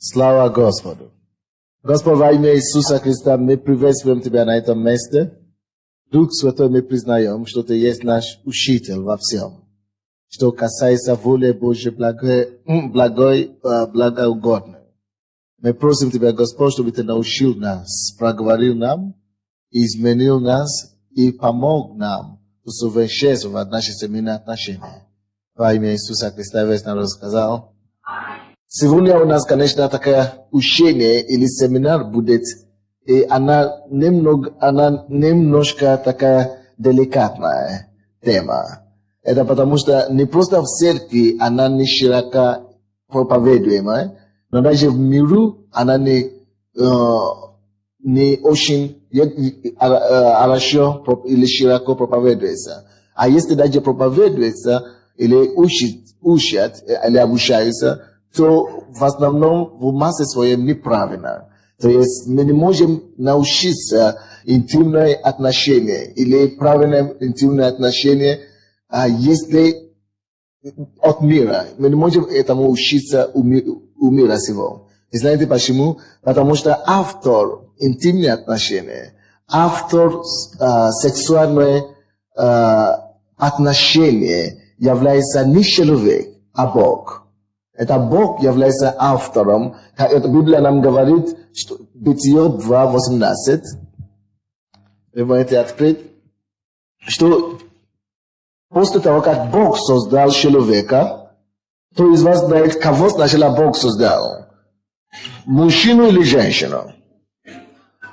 Слава Господу! Господь, во имя Иисуса Христа, мы приветствуем Тебя на этом месте. Дух Святой, мы признаем, что Ты есть наш учитель во всем, что касается воли Божьей благоугодной. Мы просим Тебя, Господь, чтобы Ты научил нас, проговорил нам, изменил нас и помог нам усовершенствовать наши семейные отношения. Во имя Иисуса Христа весь народ сказал. Сегодня у нас, конечно, такое учение или семинар будет, и она немножко такая деликатная тема. Это потому что не просто в церкви она не широко проповедуемая, но даже в миру она не очень хорошо или широко проповедуется. А если даже проповедуется или учат или обучаются, то в основном в массе своем неправильно. То есть мы не можем научиться интимные отношения или правильным интимные отношения, если от мира. Мы не можем этому учиться у мира сего. И знаете почему? Потому что автор интимных отношений, автор сексуальных отношений является не человек, а Бог. Это Бог является автором. Эта Библия нам говорит, что Бытие 2:18, вы можете открыть, что после того, как Бог создал человека, кто из вас знает, кого сначала Бог создал? Мужчину или женщину?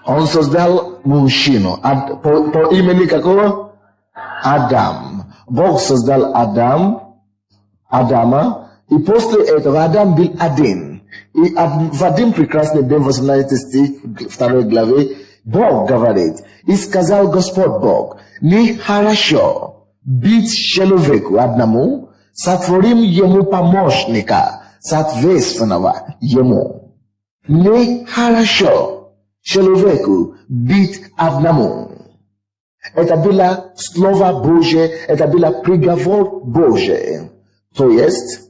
Он создал мужчину. По имени какого? Адам. Бог создал Адама. И после этого Адам был один. И в один прекрасный день, 18 стих 2 главы, Бог говорит, и сказал Господь Бог, нехорошо быть человеку одному, сотворим ему помощника, соответственного ему. Нехорошо человеку быть одному. Это было Слово Божие, это было приговор Божий. То есть,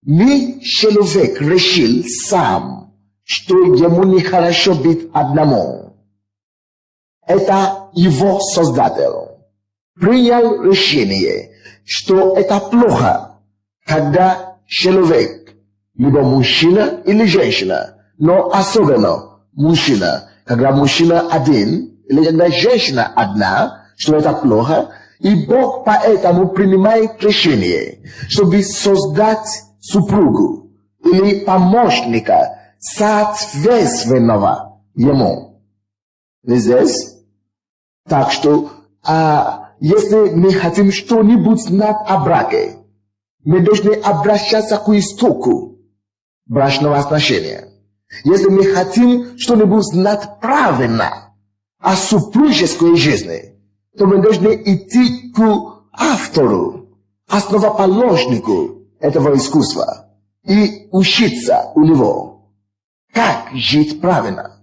не человек решил сам, что ему нехорошо быть одному. Это его Создатель принял решение, что это плохо, когда человек, либо мужчина или женщина, но особенно мужчина, когда мужчина один, или когда женщина одна, что это плохо, и Бог поэтому принимает решение, чтобы создать супругу или помощника, соответственного ему. Не здесь? Так что, если мы хотим что-нибудь знать о браке, мы должны обращаться к истоку брачного отношения. Если мы хотим что-нибудь знать правильно о супружеской жизни, то мы должны идти к автору, основоположнику этого искусства и учиться у него, как жить правильно.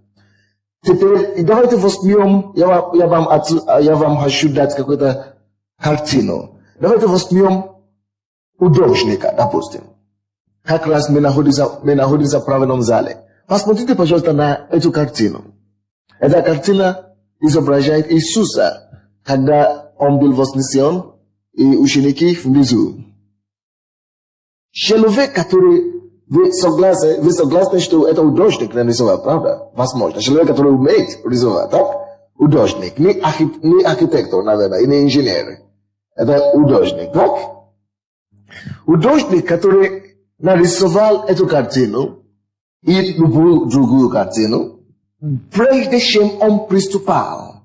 Теперь давайте возьмем, я вам хочу дать какую-то картину. Давайте возьмем художника, допустим. Как раз мы находимся в правильном зале. Посмотрите, пожалуйста, на эту картину. Эта картина изображает Иисуса, когда он был вознесен, и ученики внизу. Человек, который вы согласны, что это художник нарисовал, правда? Возможно. Человек, который умеет рисовать, так? Художник. Не архитектор, наверное, и не инженер. Это художник, так? Художник, который нарисовал эту картину и любую другую картину, прежде чем он приступал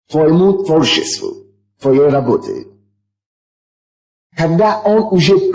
к своему творчеству, к своей работе. Когда он уже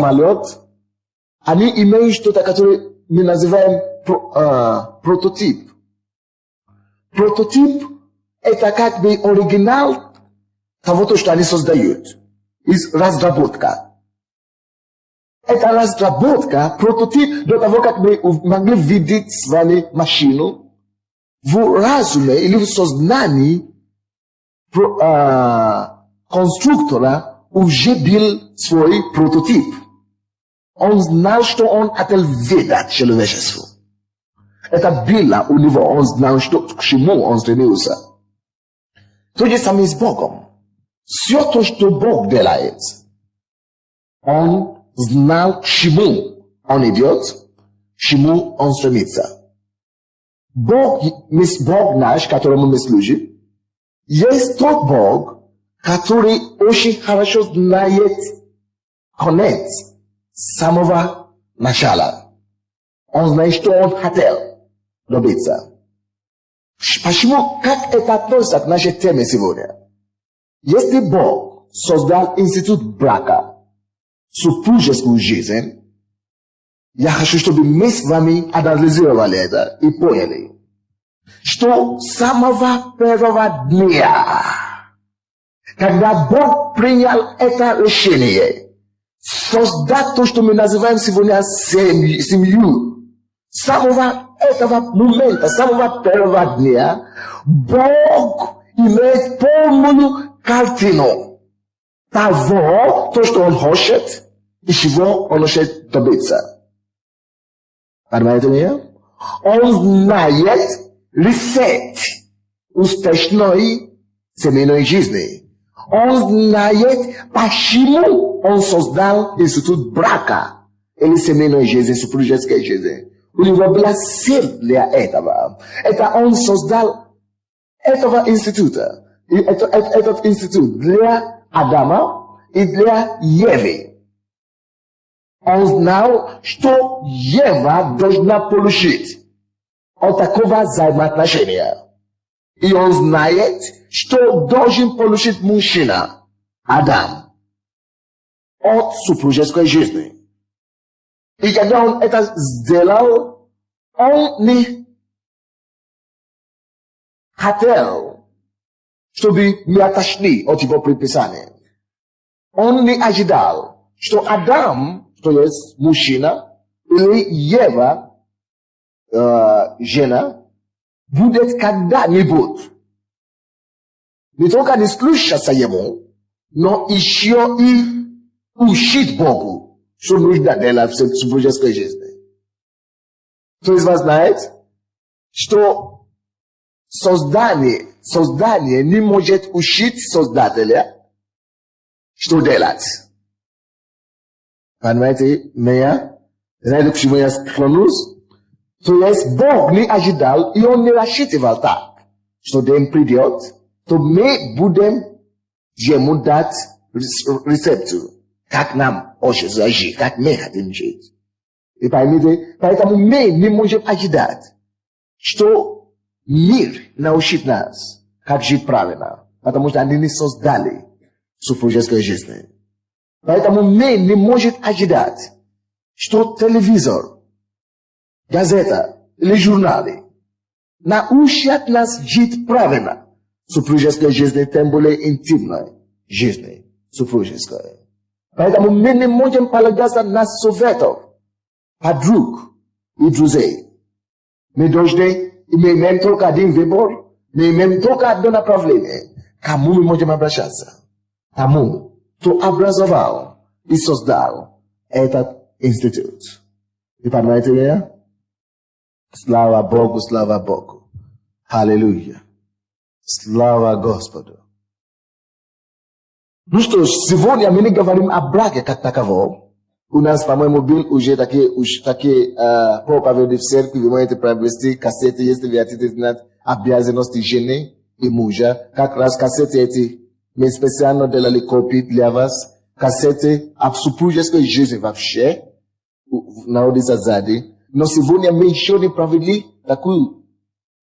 Malot, ani image to который мы называем прототип. Прототип — это как бы оригинал того, что они создают. Из разработка. Это разработка, прототип до того, как мы могли видеть с вами машину. В разуме или в сознании конструктора уже был свой прототип. Он знал, что он хотел видеть человечеству. Это было у него, он знал, к чему он стремился. То же самое с Богом. Все то, что Бог делает, он знал, к чему он идет, к чему он стремится. Бог наш, которому мы служим, есть тот Бог, который очень хорошо знает конец с самого начала. Он знает, что он хотел добиться. Почему? Как это относится к нашей теме сегодня? Если Бог создал институт брака, супружескую жизнь, я хочу, чтобы мы с вами анализировали это и поняли, что с самого первого дня, когда Бог принял это решение, создать то, что мы называем сегодня семью, с самого этого момента, с самого первого дня, Бог имеет полную картину того, то, что Он хочет, и чего Он хочет добиться. Понимаете меня? Он знает рецепт успешной семейной жизни. Он знает, почему Он создал институт брака или семейной жизни, супружеской жизни. У него была цель для этого. Это Он создал этого института. И этот институт для Адама и для Евы. Он знал, что Ева должна получить от такого взаимоотношения. И он знает, что должен получить мужчина, Адам, от супружеской жизни. И когда он это сделал, он не хотел, чтобы мы отошли от его предписания. Он не ожидал, что Адам, то есть мужчина, или Ева, жена, будет когда-нибудь не только не слушаться ему, но еще и учить Богу, что нужно делать в супружеской жизни. Кто из вас знает, что создание не может учить Создателя, что делать? Понимаете меня? Знаете, к чему я склонюсь? То есть Бог не ожидал, и Он не рассчитывал так, что день придет, то мы будем ему дать рецепту, как нам хочется жить, как мы хотим жить. И поймите, поэтому мы не можем ожидать, что мир научит нас, как жить правильно, потому что они не создали супружеской жизни. Поэтому мы не можем ожидать, что телевизор, газета или журналы научат нас жить правильно в супружеской жизни, тем более интимной жизни супружеской. Поэтому мы не можем полагаться на советов подруг и друзей. Мы должны иметь только один выбор, мы имеем только одно направление. Кому мы можем обращаться? Тому, кто образовал и создал этот институт. И понимаете меня? Слава Богу, слава Богу. Аллилуйя. Слава Господу. Ну что ж, сегодня мы не говорим о браке как таковом. У нас, по-моему, был уже такие проповеди в церкви, вы можете приобрести кассеты, если вы хотите знать обязанности жены и мужа. Как раз кассеты эти мы специально делали копии для вас. Кассеты об супружеской жизни вообще находятся сзади. Но сегодня мы еще не провели такое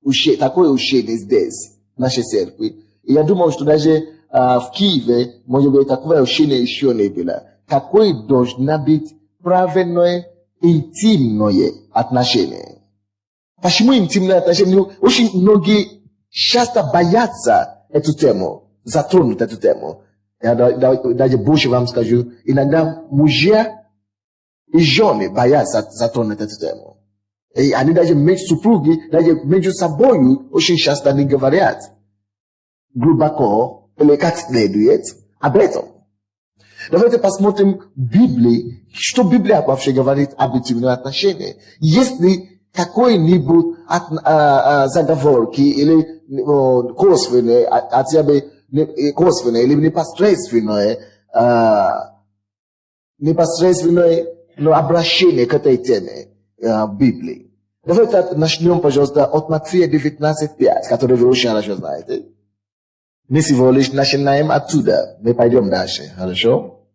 учение здесь, в нашей церкви. И я думаю, что даже в Киеве, может быть, такое учение еще не было. какой должна быть правильное интимное отношение. Почему интимное отношение? Очень многие часто боятся эту тему, затронуть эту тему. Я даже больше вам скажу, иногда мужья и жены боятся затронуть эту тему. И они даже супруги, даже между собой очень часто не говорят глубоко или как следует об этом. Давайте посмотрим в Библии, что Библия вообще говорит об интимном отношении. Если какой-нибудь заговорки или косвенные, хотя бы косвенное или непосредственное обращение к этой теме в Библии. Давайте начнем, пожалуйста, от Матфея 19:5, который вы очень хорошо знаете. Мы всего лишь начинаем оттуда. Мы пойдем дальше, хорошо?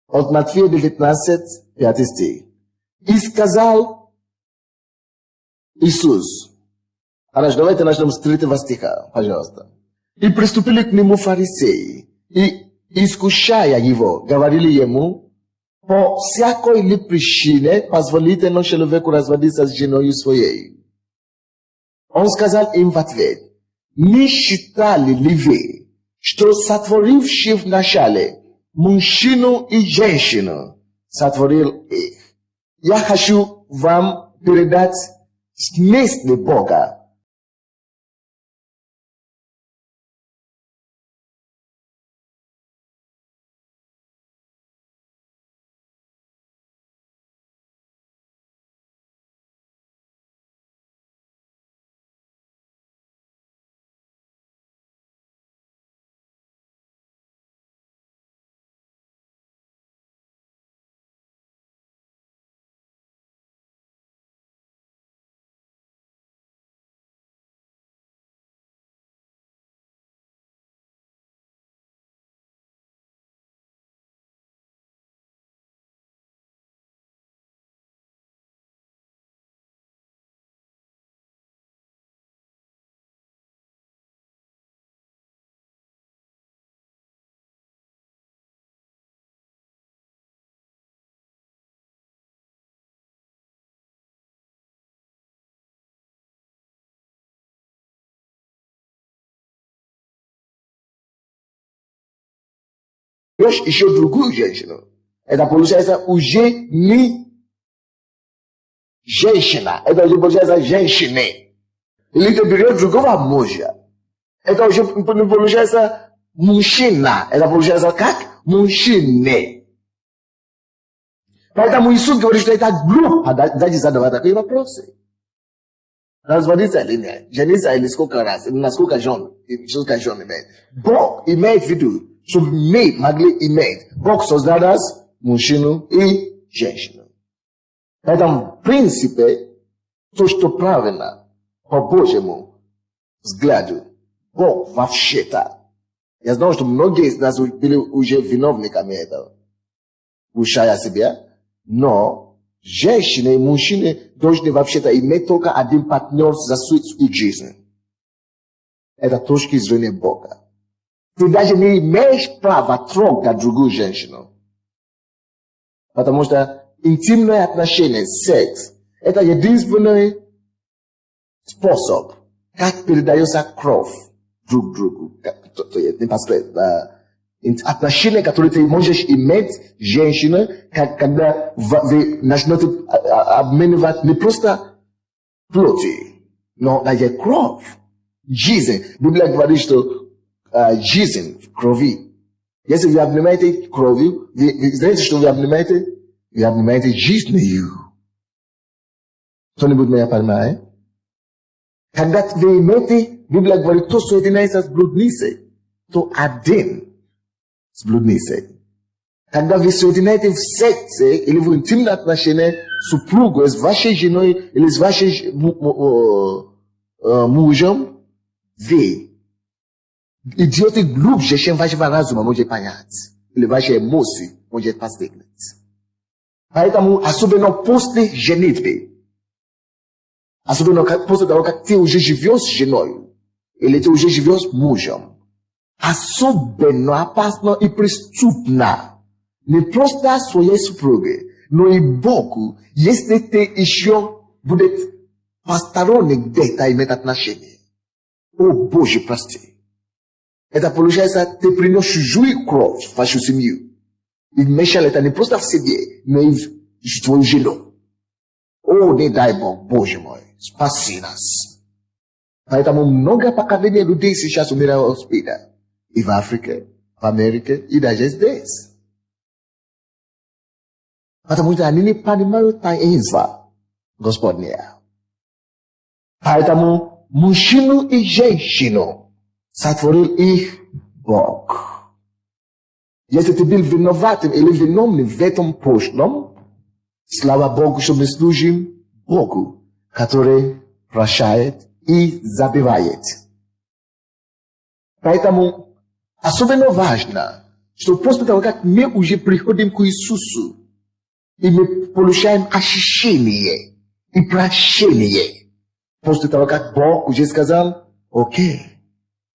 От Матфея 19, 5 стих. И сказал Иисус. Хорошо, давайте начнем с 3 стиха, пожалуйста. И приступили к нему фарисеи, и, искушая его, говорили ему, по всякой ли причине позволительно человеку разводиться с женой своей? Он сказал им в ответ, не считали ли вы, что сотворивший в начале мужчину и женщину сотворил их? Я хочу вам передать смысл Бога. Еще другую женщину. Это получается уже не женщина. Это уже получается женщины. Или ты берешь другого мужа. Это уже получается мужчина. Это получается как? Мужчины. Поэтому Иисус говорит, что это глупо. Дайте задавать такие вопросы. Разводиться или нет? Жениться или сколько раз? Насколько жен имеет? Бог имеет в виду, чтобы мы могли иметь. Бог создал нас, мужчину и женщину. Поэтому, в принципе, то, что правильно, по Божьему взгляду, Бог вообще-то. Я знаю, что многие из нас были уже виновниками этого, ушая себя, но женщины и мужчины должны вообще-то иметь только один партнер за всю их жизнь. Это точки зрения Бога. Ты даже не имеешь права трогать другую женщину. Потому что интимное отношение, секс, это единственный способ, как передается кровь друг другу. Отношения, которые ты можешь иметь с женщиной, когда вы начнете обменивать не просто плоти, но даже кровь. Жизнь. Библия говорит, что жизнь в крови. Если вы обнимаете кровью, вы знаете, что вы обнимаете жизнью. Кто-нибудь меня понимает? Когда вы имеете, Библия говорит, кто соединяется с блудницей, то один с блудницей. Когда вы соединяете в сексе или в интимном отношении супругу с вашей женой или с вашим мужем, вы идете глубже, чем вашего разума может понять. Или ваши эмоции может постигнуть. Поэтому, особенно после женитьбы, особенно после того, как ты уже живешь с женой, или ты уже живешь с мужем, особенно опасно и преступно Не просто своей супруге, но и Богу, если ты еще будет посторонних где-то иметь отношения. О, Боже, прости. Это получается, ты принес чужую кровь в вашу семью. И вмешал это не просто в себе, но и в твою жену. О, не дай Бог, Боже мой, спаси нас. Поэтому много поколений людей сейчас умирают от СПИДа. И в Африке, в Америке, и даже здесь. Потому что они не понимают таинства Господня. Поэтому мужчину и женщину сотворил их Бог. Если ты был виноватым или виновным в этом прошлом, слава Богу, что мы служим Богу, который прощает и забывает. Поэтому особенно важно, что после того, как мы уже приходим к Иисусу, и мы получаем ощущение и прощение, после того, как Бог уже сказал, окей,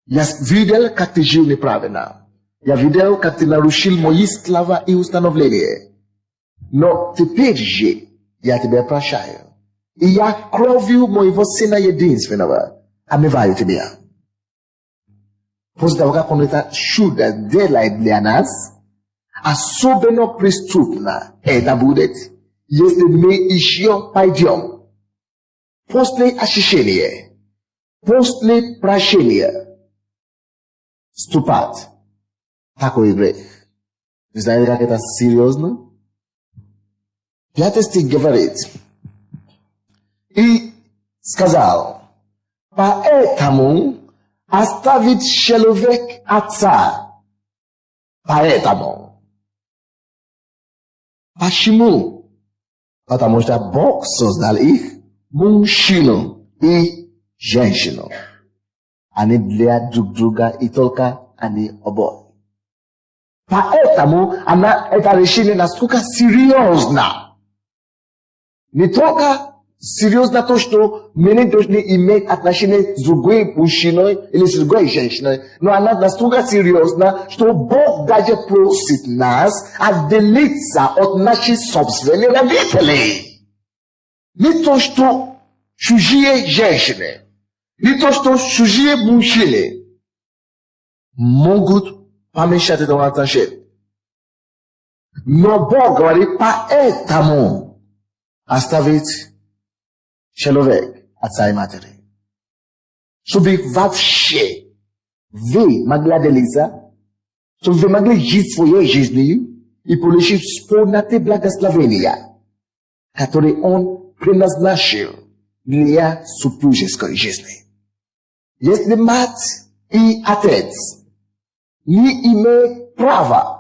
я видел, как ты жил неправильно. Я видел, как ты нарушил мои слова и установления. Но теперь же я тебя прощаю. И я кровью моего сына единственного омываю тебя. После того, как он это чудо делает для нас, особенно преступно это будет, если мы еще пойдем после очищения, после прощения, ступать такой грех. Вы знаете, как это серьезно? 5 стих говорит, и сказал, поэтому оставит человек отца. Поэтому. Почему? Потому что Бог создал их, мужчину и женщину. Они для друг друга и только они обои. Поэтому это решение настолько серьезно. Не только серьезно то, что мы не должны иметь отношения с другой мужчиной или с другой женщиной, но она настолько серьезна, что Бог даже просит нас отделиться от наших собственных родителей. Не то, что чужие женщины, не то, что чужие мужчины могут помешать этому отношению. Но Бог говорит, поэтому оставить человек отца и матери. Чтобы вообще вы могли делиться, чтобы вы могли жить своей жизнью и получить полноты благословения, которые Он предназначил для супружеской жизни. Если мать и отец не имеют права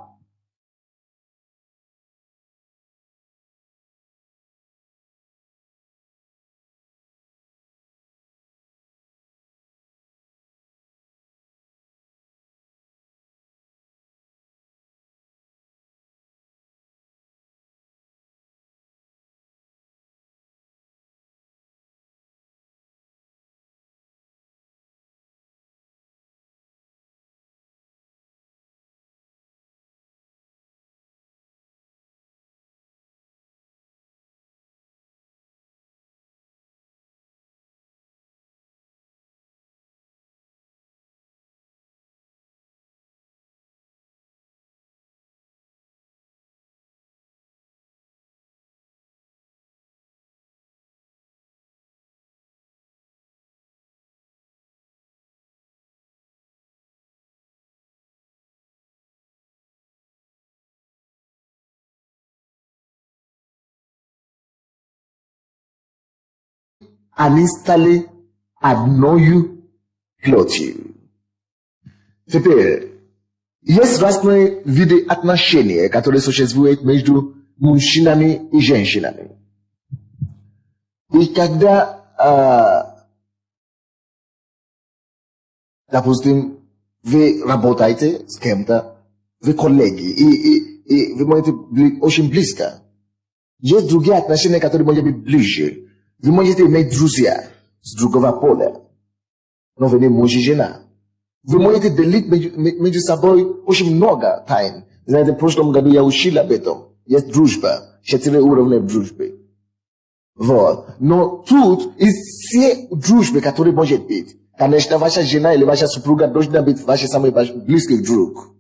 они стали одною плотью. Теперь, есть разные виды отношений, которые существуют между мужчинами и женщинами. И когда, допустим, вы работаете с кем-то, вы коллеги, и вы можете быть очень близко. Есть другие отношения, которые могут быть ближе. Вы можете иметь друзья с другого поля, но вы не муж и жена. Вы можете делить между собой очень много тайн. Знаете, в прошлом году я учил об этом. Есть дружба. 4 уровня дружбы. Вот. Но тут из всех дружбы, которые может быть, конечно, ваша жена или ваша супруга должна быть вашей самой близкий друг.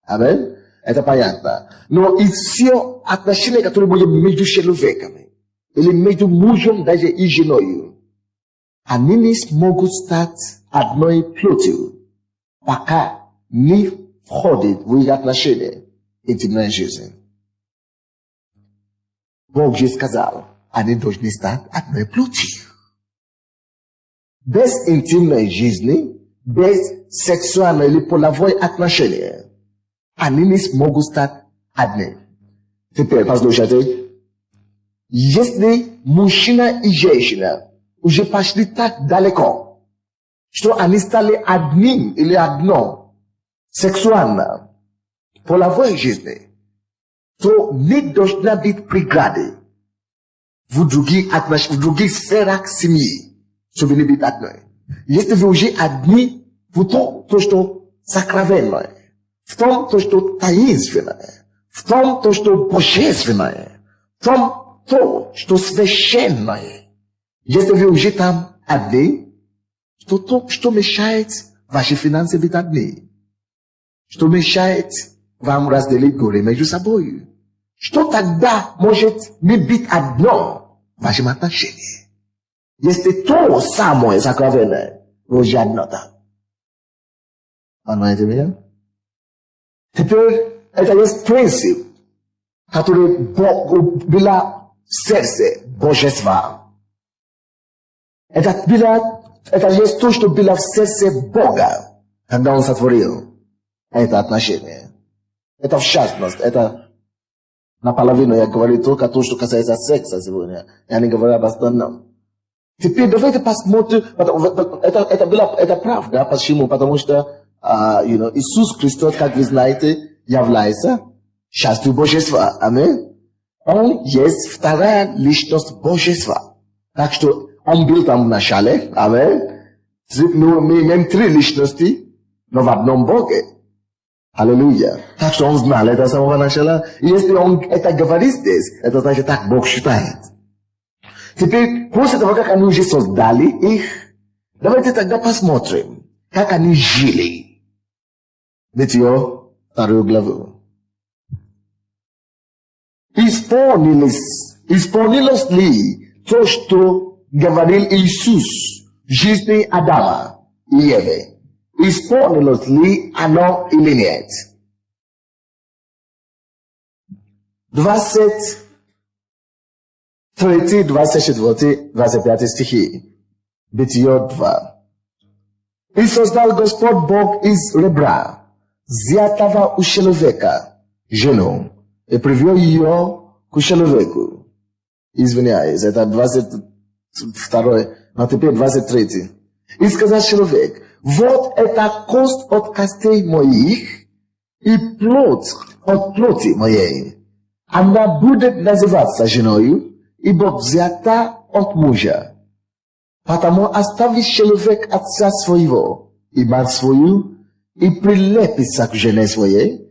Амин? Это понятно. Но из всех отношений, которые будут между человеками, или между мужем даже и женой, они не смогут стать одной плотью, пока не входит в их отношения интимная жизнь. Бог же сказал, они должны стать одной плотью. Без интимной жизни, без сексуальной или половой отношения, они не смогут стать одни. Теперь послушайте. Если мужчина и женщина уже пошли так далеко, что они стали одним или одно сексуально, половой жизни, то не должна быть преграды в других сферах семьи, чтобы не быть одной. Если вы уже одни в том, то, что сокровенное, в том, то, что таинственное, в том, то, что божественное, в том, то, что священное. Если вы уже там одни, то, что мешает ваши финансы быть одни? Что мешает вам разделить горе между собой? Что тогда может не быть одно в вашем отношении? Если то самое сокровенное, вы уже одно там. Понимаете меня? Теперь это есть принцип, который было в сердце божества. Это есть то, что было в сердце Бога, когда Он сотворил это отношение. Это в частности, это наполовину я говорю только то, что касается секса сегодня. Я не говорю об остальном. Теперь давайте посмотрим, это правда, почему? Потому что Иисус Христос, как вы знаете, является частью божества. Аминь. Он есть вторая личность божества. Так что Он был там в начале. Аминь. Мы имеем 3 личности, но в одном Боге. Аллилуйя. Так что Он знал это с самого начала. И если Он это говорит здесь, это значит, так Бог считает. Теперь, после того, как они уже создали их, давайте тогда посмотрим, как они жили. Бытие 2 главу. Исполнилось ли то, что говорил Иисус в жизни Адама и Евы? Исполнилось ли оно или нет? 23, 24, 25 стихи. Бытие 2. И создал Господь Бог из ребра, взятого у человека, жену, и привел ее к человеку. Извиняюсь, это 22, но теперь 23. И сказал человек, вот это кость от костей моих и плоть от плоти моей. Она будет называться женою, ибо взята от мужа. Потому оставит человек отца своего и мать свою, и прилепится к жене своей.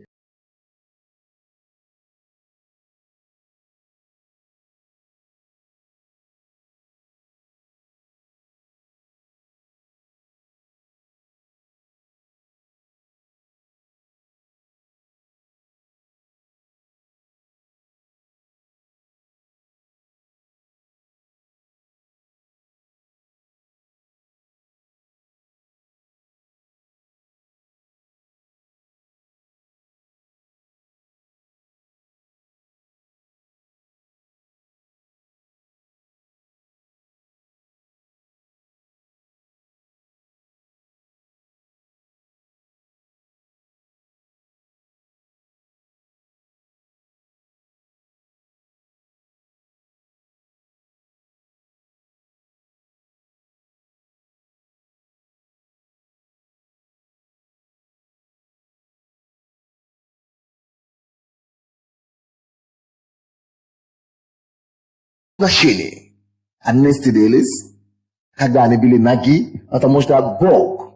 Отношения. Они стыдились, когда они были наги, потому что Бог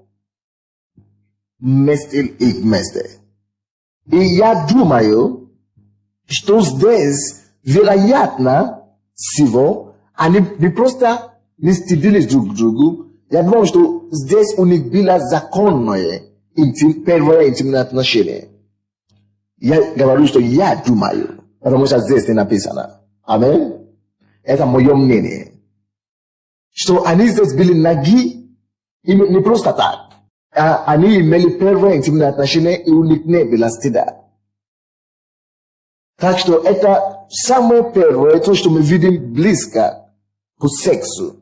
вместил их вместе. И я думаю, что здесь, вероятно, всего, они не просто не стыдились друг другу. Я думаю, что здесь у них было законное первое интимное отношение. Я говорю, что я думаю, потому что здесь не написано. Амин? Это мое мнение. Что они здесь были ноги, и не просто так. Они имели первое интимное отношение, и у них не было стыда. Так что это самое первое, то, что мы видим близко к сексу.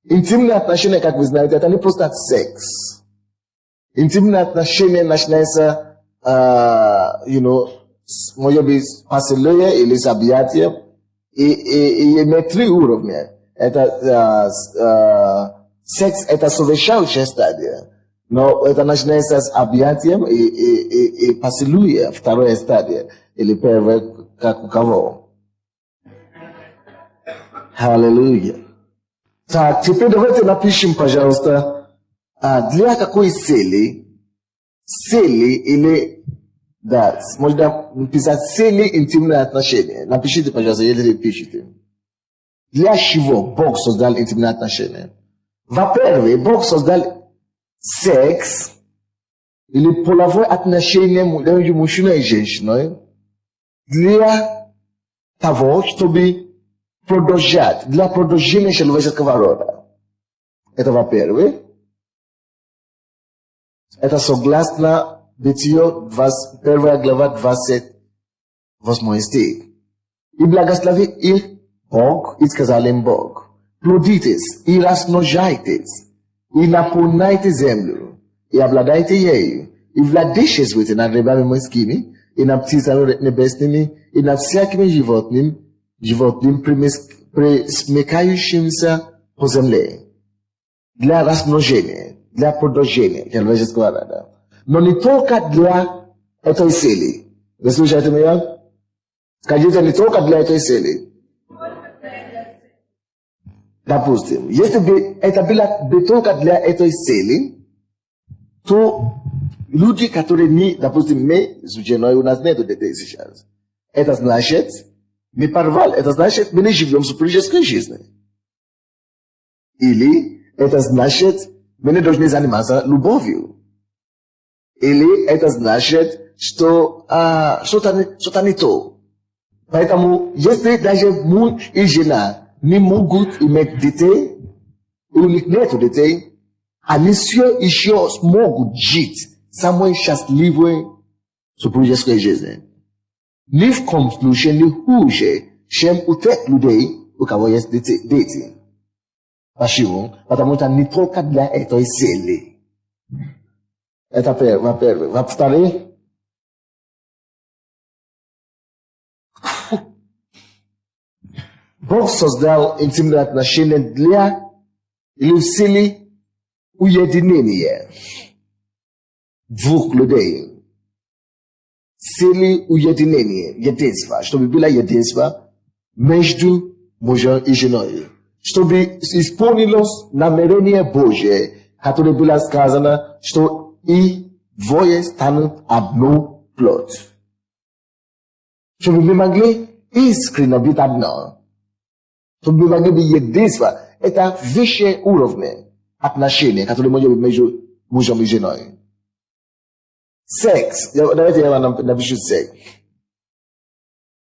Интимные отношения, как вы знаете, это не просто секс. Интимные отношения начинаются, может быть, с поцелуя или с объятием. И имеет 3 уровня. Это секс, это совершающая стадия. Но это начинается с объятием и поцелуя, вторая стадия. Или первая, как у кого. Аллилуйя. Так, теперь давайте напишем, пожалуйста, для какой цели или, да, можно написать цели интимные отношения. Напишите, пожалуйста, если пишите. Для чего Бог создал интимные отношения? Во-первых, Бог создал секс или половое отношение между мужчиной и женщиной для того, чтобы продолжать, для продолжения человеческого рода. Это во-первых. Это согласно Бытие 1 глава 28 стих. И благословил их Бог, и сказал им Бог: плодитесь и размножайтесь, и наполняйте землю, и обладайте ею, и владычествуйте над рыбами морскими, и над птицами небесными, и над всякими животными, пресмыкающимся по земле. Для размножения, для продолжения человеческого рода. Но не только для этой цели. Вы слушаете меня? Скажите, не только для этой цели. Допустим, если бы это было только для этой цели, то люди, которые не, допустим, мы с женой, у нас нет детей сейчас. Это значит, мы порвали, это значит, мы не живем супружеской жизнью. Или это значит, мы не должны заниматься любовью. Или это значит, что что-то не то. Поэтому, если даже муж и жена не могут иметь детей, и у них нет детей, они все еще смогут жить самой счастливой супружеской жизнью. Ни в коем случае не хуже, чем у тех людей, у кого есть дети. Почему? Потому что не только для этой цели. Это во-первых. Во-вторых, Бог создал интимные отношения для или в силе уединения двух людей. Силе уединения, единства, чтобы было единство между мужем и женой. Чтобы исполнилось намерение Божье, которое было сказано, что и двое станут одну плоть. Чтобы мы могли искренне быть одно. Чтобы мы могли быть единство. Это высшее уровень отношения, которые может быть между мужем и женой. Секс. Давайте я вам напишу секс.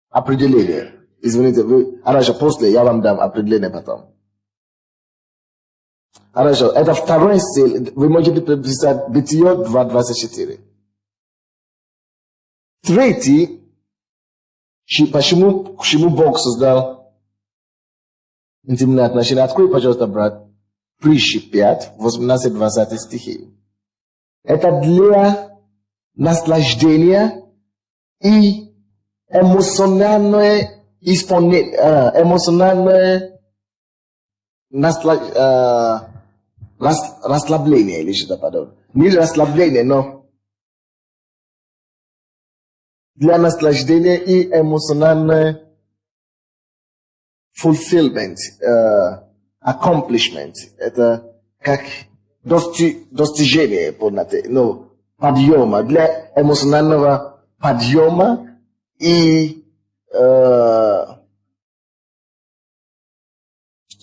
Определение. Извините, хорошо, после я вам дам определение потом. Хорошо, это второй стиль. Вы можете написать Бытие 2:24. Третий. Почему Бог создал интимные отношения? Открой, пожалуйста, брат, Притчи 5, 18-20 стихи. Это для наслаждения и эмоциональное расслабление или что-то подобное. Не расслабление, но для наслаждения и эмоциональное fulfillment, accomplishment. Это как достижение полноты, подъема, для эмоционального подъема и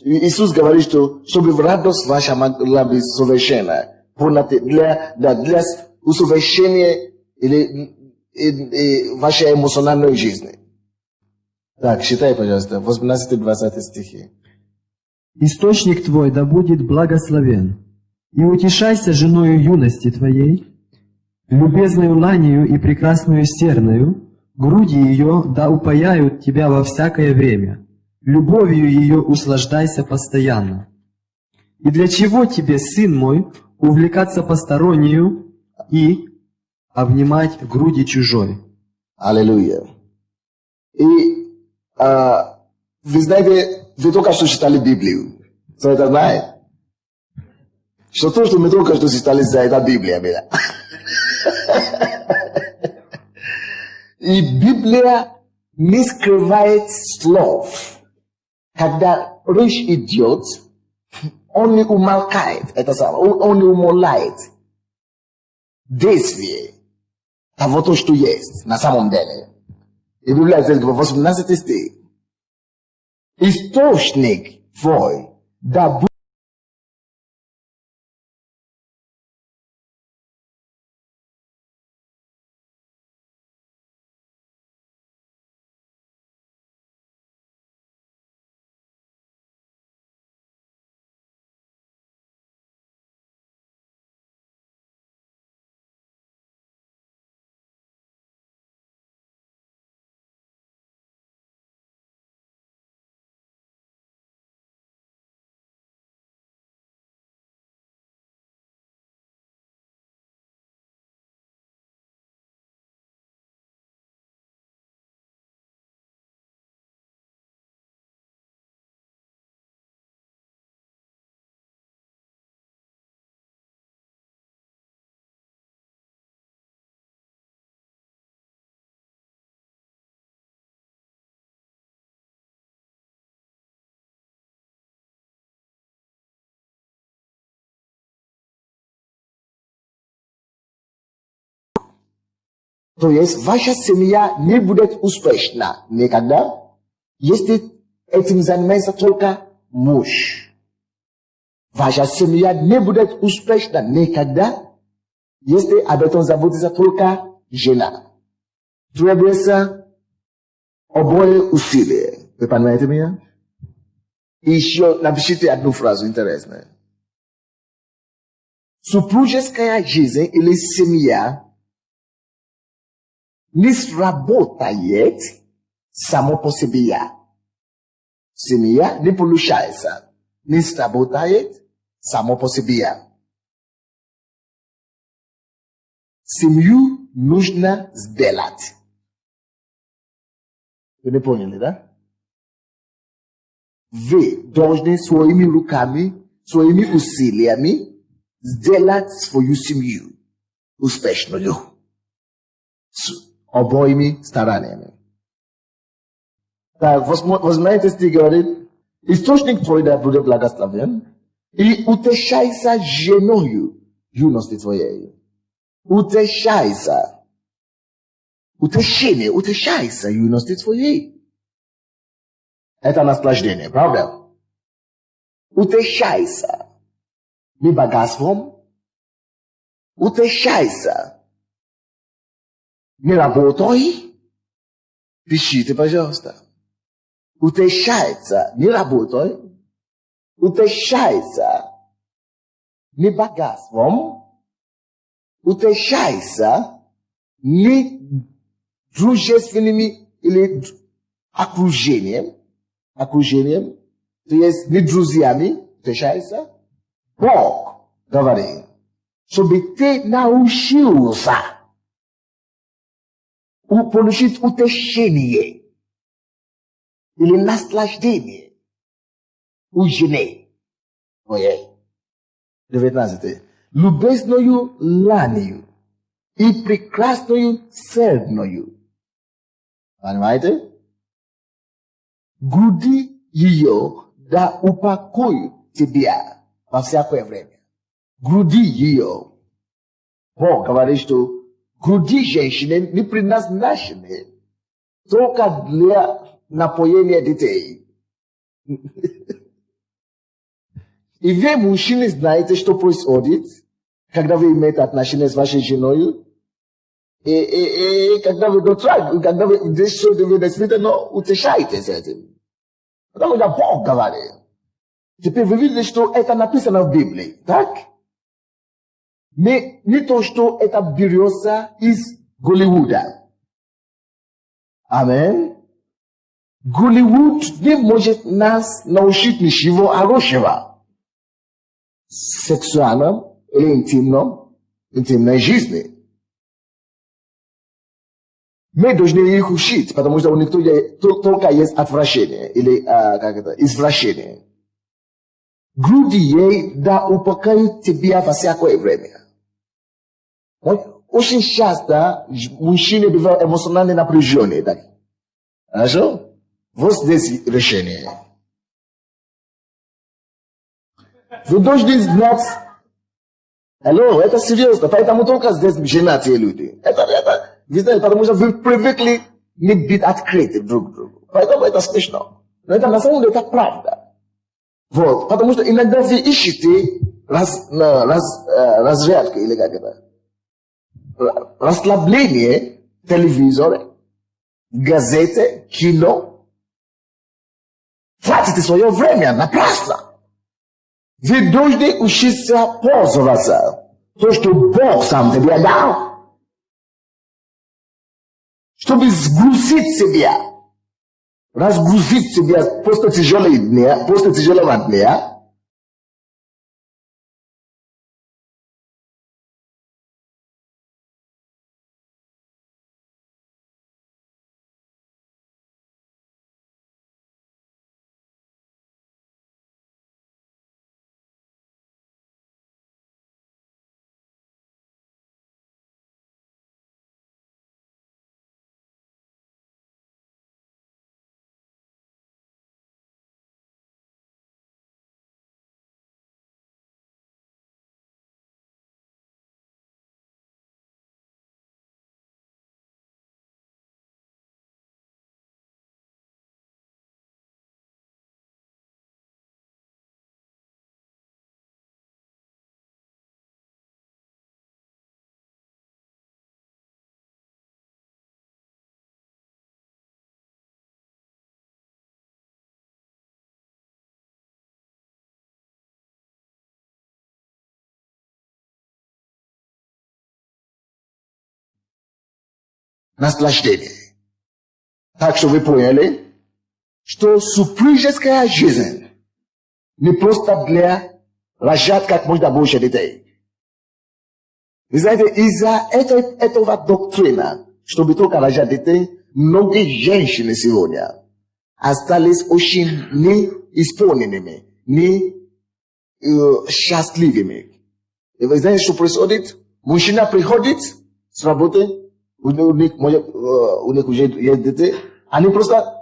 Иисус говорит, что чтобы радость ваша могла быть совершенна, для усовершения или вашей эмоциональной жизни. Так, считай, пожалуйста, 18-20 стихи. «Источник твой да будет благословен, и утешайся женою юности твоей, любезною ланию и прекрасную серною, груди ее да упаяют тебя во всякое время, любовью ее услаждайся постоянно. И для чего тебе, сын мой, увлекаться постороннюю и обнимать груди чужой?» Аллилуйя. И вы знаете, вы только что читали Библию. Кто это знает? Что то, что мы только что читали, это Библия была. И Библия не скрывает слов. Когда речь идет, он не умолкает, это самое, он не умоляет действие того, то, что есть на самом деле. И Библия здесь говорит, 18 стих. Источник твой, да будет то есть ваша семья не будет успешна никогда, если этим занимается только муж. Ваша семья не будет успешна никогда, если об этом заботится только жена. Требуется обои усилия. Вы понимаете меня? И еще напишите одну фразу интересную. Супружеская жизнь или семья не сработает само по себе. Семья не получается, не сработает само по себе. Семью нужно сделать. Вы не поняли, да? Вы должны своими руками, своими усилиями сделать свою семью успешную. Обоими стараниями. Так, 18 стих говорит, источник твой да будет благословен, и утешайся женою юности твоей. Утешайся. Утешение, утешайся юности твоей. Это наслаждение, правда? Утешайся. Не богатством. Утешайся. Не работай. Пишите, пожалуйста. Утешайся. Не работай. Утешайся. Не богатством. Утешайся. Не дружественными или окружением. Окружением. То есть не друзьями. Утешайся. Бог говорит, чтобы ты научился получить утешение или наслаждение у жены твоей. 19. Любезною ланию и прекрасною серною. Понимаете? Груди ее да упокоят тебя во всякое время. Груди ее. Бог говорит, что груди женщины не предназначены только для напоения детей. И вы, мужчины, знаете, что происходит, когда вы имеете отношения с вашей женой, и когда вы когда вы действительно утешаетесь этим. Потому что Бог говорит. Теперь вы видите, что это написано в Библии, так? Не то, что это берется из Голливуда. Амин. Голливуд не может нас научить ничего хорошего. Сексуальном или интимной жизни. Мы должны их учить, потому что у них только есть отвращение или извращение. Груди ей да упокоят тебя во всякое время. Очень часто мужчины бывают эмоционально напряженные. Так? Хорошо? Вот здесь решение. Вы должны знать, это серьезно, поэтому только здесь женатые люди. Вы знаете, потому что вы привыкли не быть открыты друг другу. Поэтому это смешно. Но это на самом деле это правда. Вот, потому что иногда вы ищете разрядку или как это, расслабление в телевизоре, в газете, кино. Тратите свое время напрасно. Вы должны учиться пользоваться то, что Бог сам тебе дал. Чтобы сгрузить себя. Разгрузить себя после тяжелого дня. Наслаждение. Так что вы поняли, что супружеская жизнь не просто для рожать как можно больше детей. Вы знаете, из-за этого доктрина, чтобы только рожать детей, многие женщины сегодня остались очень неисполненными, счастливыми. И вы знаете, что происходит? Мужчина приходит с работы, у них уже есть дети, они просто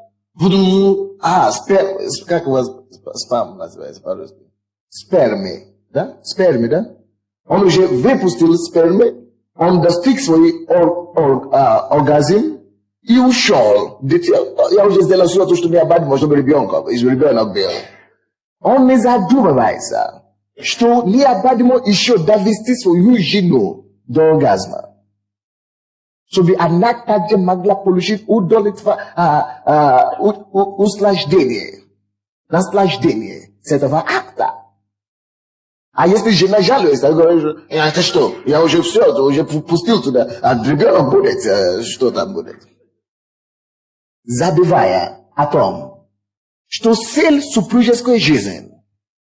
как у вас спам называется по-русски? Спермы, да? Спермы, да? Он уже выпустил спермы, он достиг свой оргазм и ушел. Я уже сделал все то, что необходимо, чтобы ребенок был. Он не задумывается, что необходимо еще довести свою жену до оргазма. Чтобы она также могла получить наслаждение с этого акта. А если жена жалуется, говорит, это что, я уже все, уже пустил туда, а ребенок будет, что там будет? Забывая о том, что цель супружеской жизни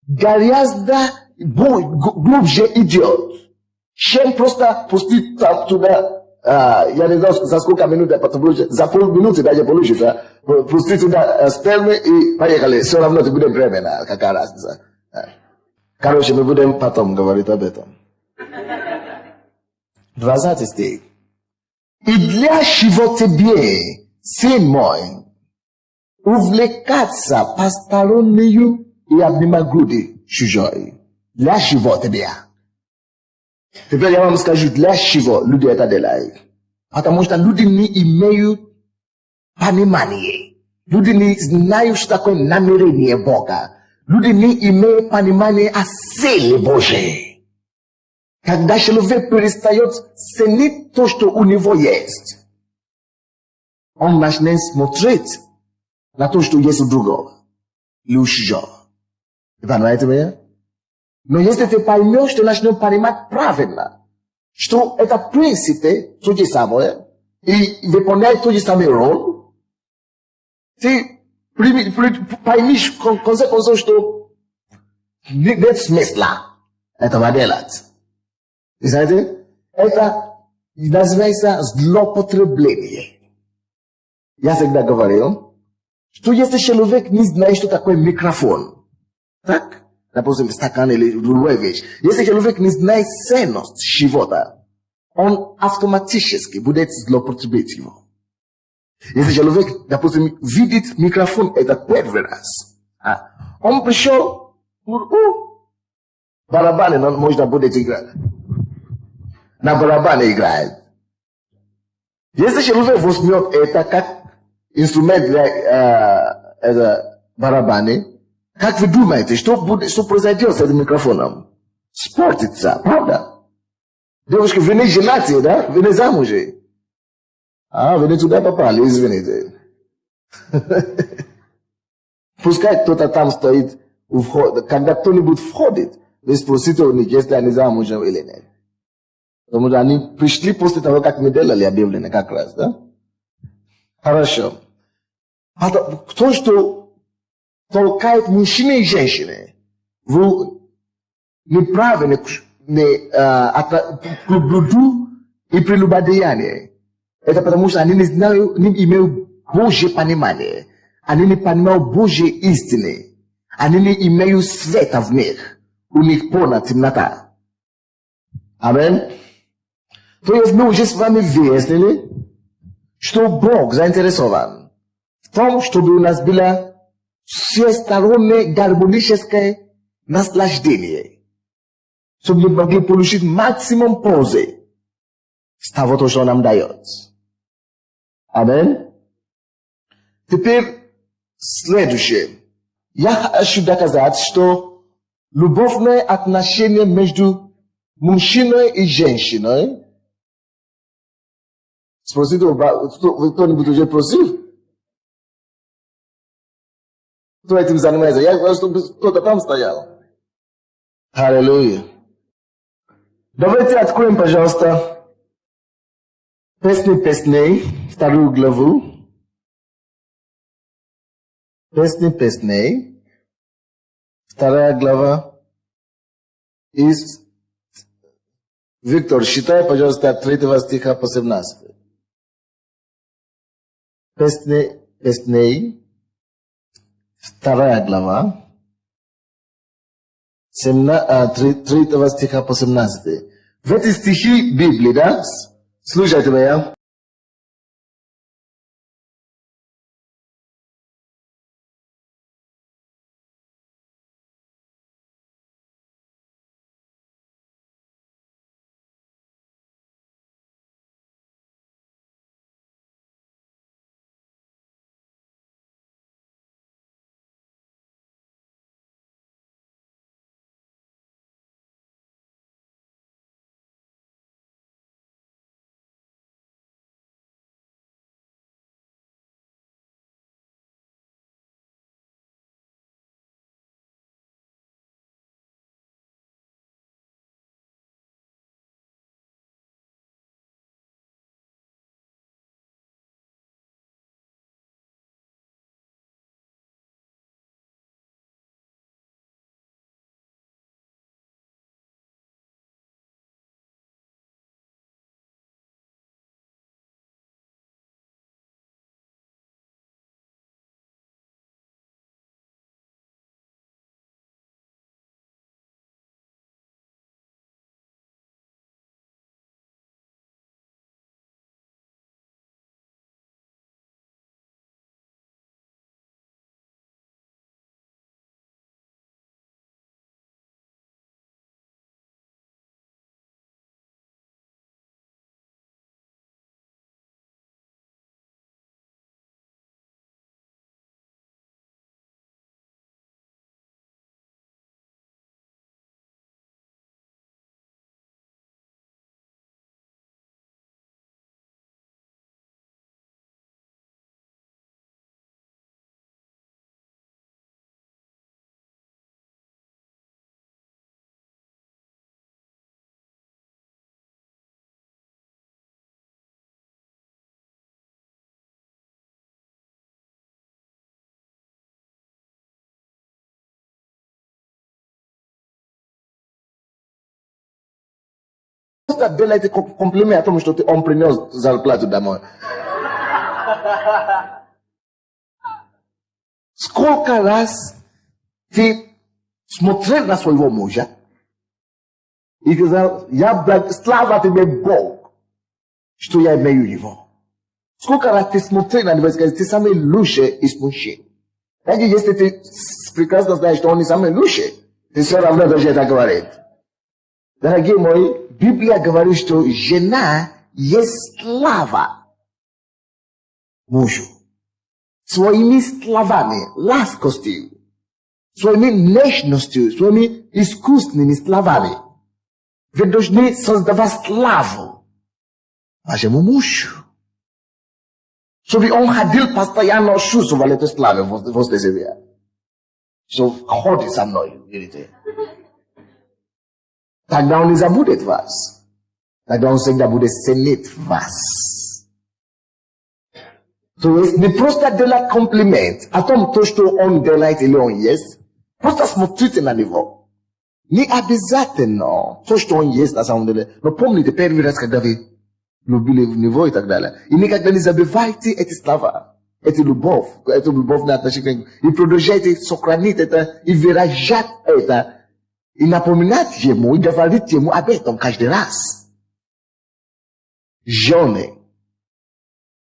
гораздо глубже идет, чем просто пустить там туда. Я не знаю, за сколько минут, за полминуты даже получится. Пусти туда спермы и поехали. Все равно ты будешь беременна. Какая разница? Короче, мы будем потом говорить об этом. 20 стих. И для чего тебе, сын мой, увлекаться постороннюю и обнимать груди чужой? Для чего тебе? Теперь я вам скажу, для чего люди это делают. Потому что люди не имеют понимания. Люди не знают, что такое намерение Бога. Люди не имеют понимания о силе Божьей. Когда человек перестает ценить то, что у него есть, он начинает смотреть на то, что есть у другого. Или у чужого. Понимаете меня? Но если ты поймешь, ты начнешь понимать правильно, что это в принципе то же самое, и выполняет ту же самую роль, ты поймешь в конце концов, что нет смысла этого делать. И знаете, это называется злоупотребление. Я всегда говорил, что если человек не знает, что такое микрофон, так? Допустим, стакан или другая вещь. Если человек не знает ценность чего-то, он автоматически будет злоупотреблять его. Если человек, допустим, видит микрофон, это первый раз, он пришел, барабаны можно будет играть. На барабане играет. Если человек возьмет это как инструмент для барабаны, как вы думаете, что произойдет с этим микрофоном? Спортится, правда? Девушки, вы не женаты, да? Вы не замужи. Вы не туда попали, извините. Пускай кто-то там стоит у входа. Когда кто-нибудь входит, вы спросите у них, если они замужем или нет. Потому что они пришли после того, как мы делали объявление как раз, да? Хорошо. То, что толкает мужчины и женщины в неправильное блуду и прелюбодеяние. Это потому что они не знают, не имеют Божье понимание. Они не понимают Божьей истины. Они не имеют света в них. У них полная темнота. Амин. То есть мы уже с вами выяснили, что Бог заинтересован в том, чтобы у нас было всестороннее гармоническое наслаждение, чтобы мы могли получить максимум пользы с того, что Он нам дает. Амин. Теперь следующее. Я хочу доказать, что любовное отношение между мужчиной и женщиной. Спросите, вы кто-нибудь уже просил? Кто этим занимается? Я говорю, чтобы кто-то там стоял. Аллилуйя. Давайте откроем, пожалуйста, Песни Песней, 2 главу. Песни Песней, 2 глава. Виктор, считай, пожалуйста, от 3 стиха по 17. Песни Песней, 2 глава, 3 стиха по 17. В эти стихи Библии, да? Слушайте меня. просто делайте комплимент о том, что он принес зарплату домой. Сколько раз ты смотрел на своего мужа и сказал, слава тебе, Бог, что я имею его. Сколько раз ты смотрел на него и сказал, ты самый лучший из мужчин. Даже если ты прекрасно знаешь, что он не самый лучший, ты все равно должен это говорить. Дорогие мои, Библия говорит, что жена есть слава мужу. Своими словами, ласкостью, своими нежностью, своими искусственными словами. Вы должны создавать славу вашему мужу. Чтобы он ходил постоянно, чувствовал эту славу возле себя. Что ходит со мной, видите. Тогда он не забудет вас. Тогда он всегда будет ценить вас. То есть не просто делать комплимент о том, что он делает или он есть. Просто смотрите на него. Не обязательно то, что он есть на самом деле. Но помните первый раз, когда вы любили в него и так далее. И никогда не забывайте эти слова, эту любовное отношение. И продолжайте сохранить это и выражать это. И напоминать ему, и говорить ему об этом каждый раз. Жены.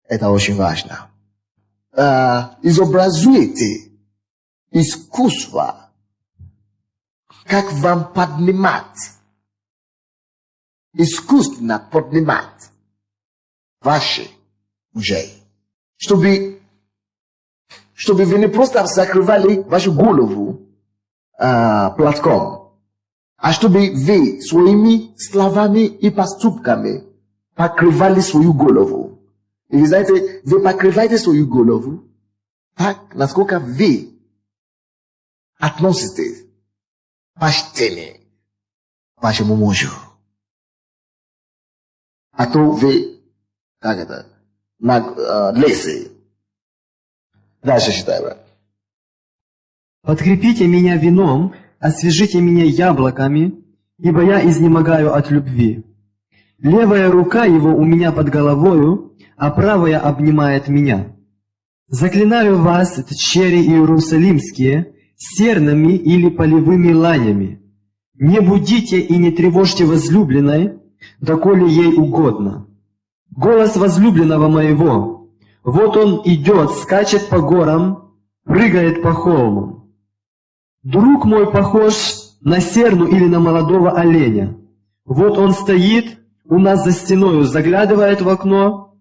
Это очень важно. Изобразуйте искусство, как вам поднимать, искусственно поднимать ваши мужей. Чтобы вы не просто закрывали вашу голову платком, а чтобы вы своими словами и поступками покрывали свою голову. И вы знаете, вы покрываете свою голову так, насколько вы относитесь почтение вашему мужу. А то вы, как это, лесы. Дальше читай, брат. Подкрепите меня вином, освежите меня яблоками, ибо я изнемогаю от любви. Левая рука его у меня под головою, а правая обнимает меня. Заклинаю вас, дщери иерусалимские, серными или полевыми ланями. Не будите и не тревожьте возлюбленной, доколе ей угодно. Голос возлюбленного моего, вот он идет, скачет по горам, прыгает по холмам. Друг мой похож на серну или на молодого оленя. Вот он стоит у нас за стеною, заглядывает в окно,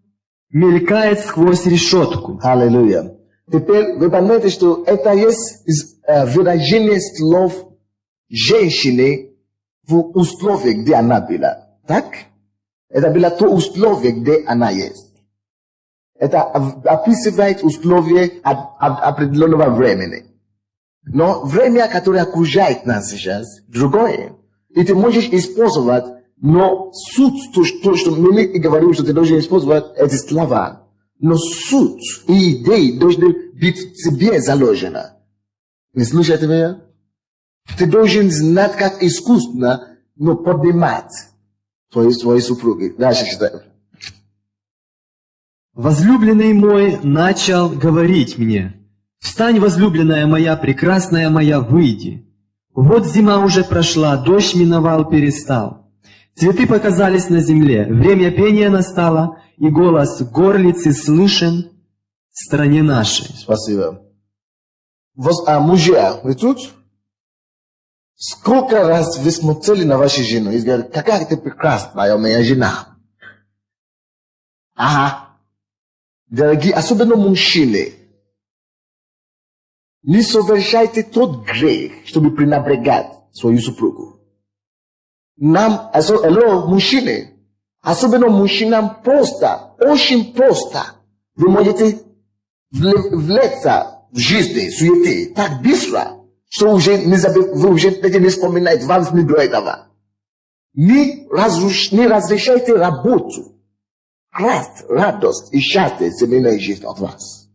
мелькает сквозь решетку. Аллилуйя. Теперь вы поймете, что это есть выражение слов женщины в условиях, где она была. Так? Это было то условие, где она есть. Это описывает условия определенного времени. Но время, которое окружает нас сейчас, другое. И ты можешь использовать, но суть, то, что мы не говорим, что ты должен использовать эти слова. Но суть и идеи должны быть в тебе заложены. Не слушайте меня? Ты должен знать, как искусственно, но поднимать свои супруги. Дальше читаем. Возлюбленный мой начал говорить мне: «Встань, возлюбленная моя, прекрасная моя, выйди. Вот зима уже прошла, дождь миновал, перестал. Цветы показались на земле, время пения настало, и голос горлицы слышен в стране нашей». Спасибо. Мужья, вы тут? Сколько раз вы смотрели на вашу жену и говорили, какая ты прекрасная моя жена? Ага. Дорогие, особенно мужчины, не совершайте тот грех, чтобы пренебрегать свою супругу. Мужчины, особенно мужчинам просто, очень просто. Вы можете влиться в жизни, суеты, так быстро, что вы уже не вспоминаете, вам не до этого. Не разрешайте работу, радость и счастье семейной жизни от вас.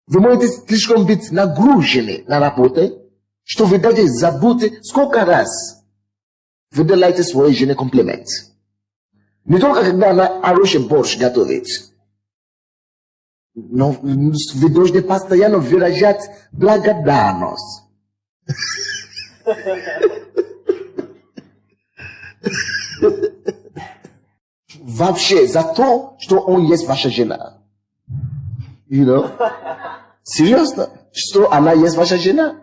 Вы можете слишком быть нагружены на работе, что вы даже забудете, сколько раз Вы делаете своей жене комплимент. Не только когда она хороший борщ готовит. Но вы должны постоянно выражать благодарность. Вообще за то, что он есть ваша жена. You know? Серьезно? Что она есть ваша жена?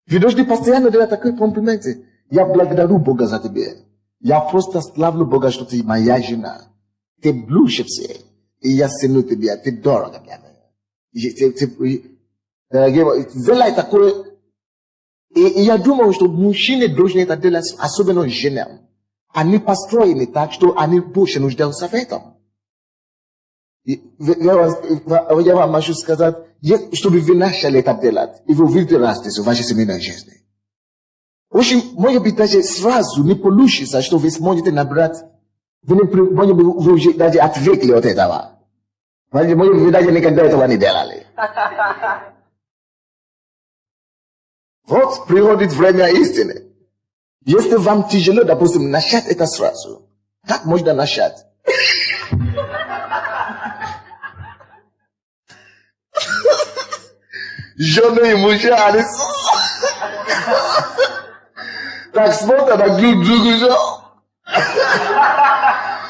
Вы должны постоянно делать такие комплименты. Я благодарю Бога за тебя. Я просто славлю Бога, что ты моя жена. Ты ближе все. И я ценю тебя. Ты дорого для меня. Делай такое. И я думаю, что мужчины должны это делать, особенно женам. Они построены так, что они больше нуждаются в этом. Я вам хочу сказать, чтобы вы начали это делать, и вы увидите разницу в вашей семейной жизни. Очень, может быть, даже сразу не получится, что вы сможете набрать, вы уже даже отвыкли от этого. Может быть, вы даже никогда этого не делали. Вот приходит время истины. Если вам тяжело, допустим, начать это сразу, как можно начать? Жены и мужья, они так смотрят на друг друга,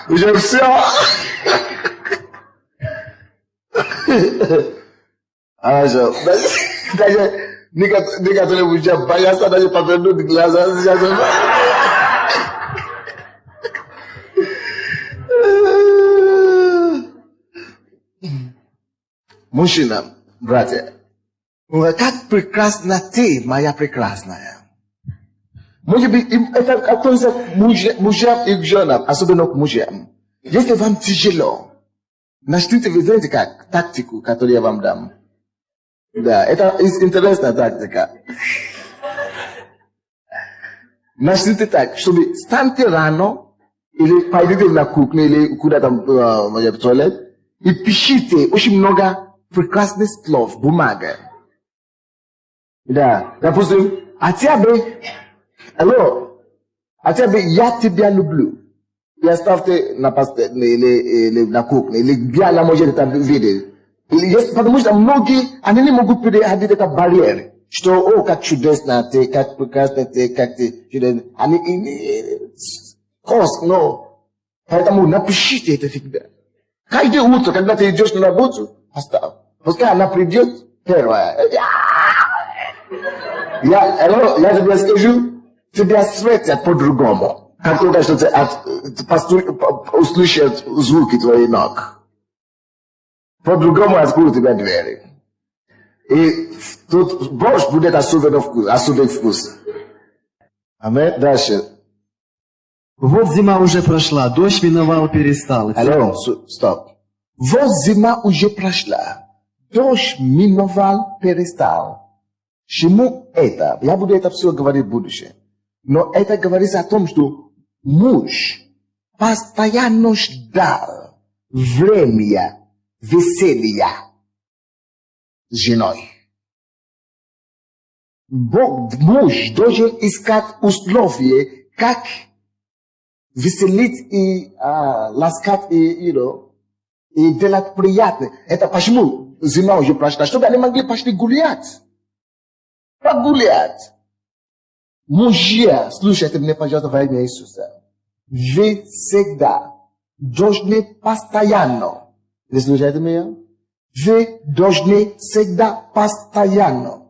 уже все. Даже некоторые мужья боятся даже повернуть глаза. Мужчина, братья, как прекрасна ты, моя прекрасная. Может быть, это относится к мужьям и к женам, особенно к мужьям. Если вам тяжело, начните, вы знаете как, тактику, которую я вам дам. Да, это интересная тактика. Начните так, чтобы встаньте рано, или пойдите на кухню, или куда-то в туалет, и пишите очень много прекрасных слов, бумага. Да, допустим, хотя бы, хотя бы я тебя люблю. И оставьте на постель, или на кухне, или где она может это видеть. Потому что многие, они не могут переходить этот барьер. Что, о, как чудесно ты, как прекрасно ты, как ты чудесно. Но. Поэтому напишите это всегда. Каждое утро, когда ты идешь на работу, оставь. Пускай она придет первая. Я тебе скажу, тебя светят по-другому. Как только что ты услышат звуки твоих ног. По-другому откроют тебя двери. И тут борщ будет особый вкус. Аминь. Дальше. Вот зима уже прошла, дождь миновал, перестал. Алло, стоп. Вот зима уже прошла, дождь миновал, перестал. Чему это? Я буду это все говорить в будущем. Но это говорится о том, что муж постоянно ждал времени веселья с женой. Муж должен искать условия, как веселить и ласкать и делать приятно. Это почему зима уже прошла, чтобы они могли пошли гулять. Погулять. Мужья, слушайте меня, пожалуйста, во имя Иисуса. Вы всегда должны постоянно. Вы слушаете меня? Вы должны всегда постоянно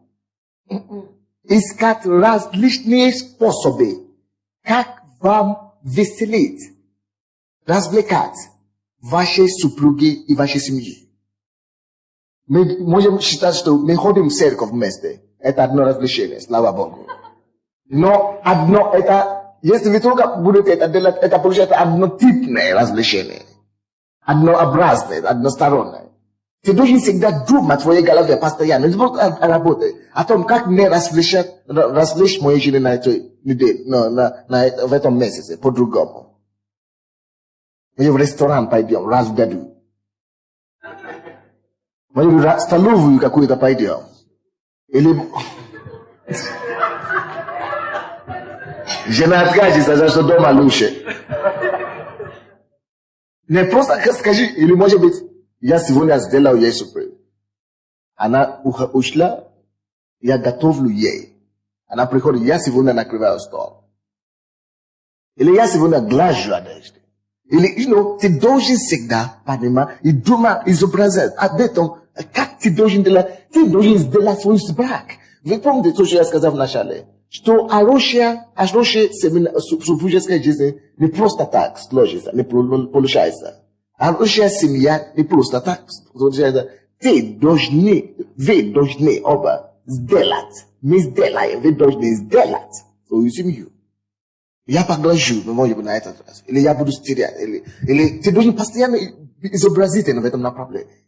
искать различные способы, как вам веселить, развлекать вашей супруги и вашей семьи. Мы можем считать, что мы ходим в церковь вместе. Это одно развлечение, слава Богу. Но одно это, если вы только будете это делать, это получается однотипное развлечение. Однообразное, одностороннее. Ты должен всегда думать в твоей голове постоянно, не только работать, о том, как мне развлечь мою жену на этой неделе, в этом месяце, по-другому. Мы в ресторан пойдем раз в году. Мы в столовую какую-то пойдем. Или... Жена откажется, за что дома лучше. Не просто скажи, или может быть, я сегодня сделал ей сюрприз. Она ушла, я готовлю ей. Она приходит, я сегодня накрываю стол. Или я сегодня глажу одежды. Или, ты должен всегда, понимать, и думать, изображать об этом, как ты должен сделать свой брак. Вы помните то, что я сказал вначале? Что хорошая супружеская жизнь не просто так сложится, не получается. Хорошая семья не просто так сложится. Вы должны оба сделать. Мы сделаем, вы должны сделать свою семью. Я поглажу, может быть, на этот раз. Или я буду стерять. Или ты должен постоянно изобразить в этом направлении.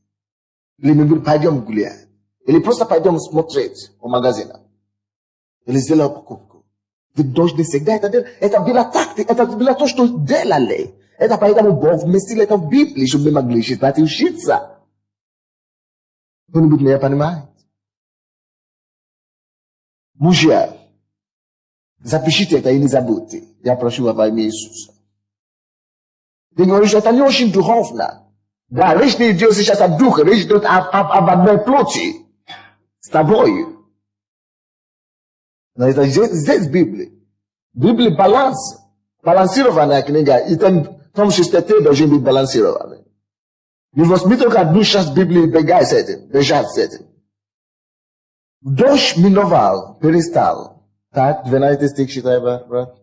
Или мы пойдем гулять. Или просто пойдем смотреть в магазинах. Или сделаем покупку. Вы должны всегда это делать. Это было тактика, это было то, что делали. Это поэтому Бог вместил это в Библии, чтобы мы могли читать и учиться. Кто-нибудь меня понимает? Мужья, запишите это и не забудьте. Я прошу вас во имя Иисуса. Ты говоришь, это не очень духовно. Да, речь не идет сейчас о духе, речь идет об одной плоти. С тобой. Но это здесь в Библии. В Библии баланс. Балансированная книга. И там чисто ты должен быть балансированный. Мы только одну часть Библии бегать с этим. Бежать с этим. Дождь миновал, перестал. Так, 12 стих читай, брат.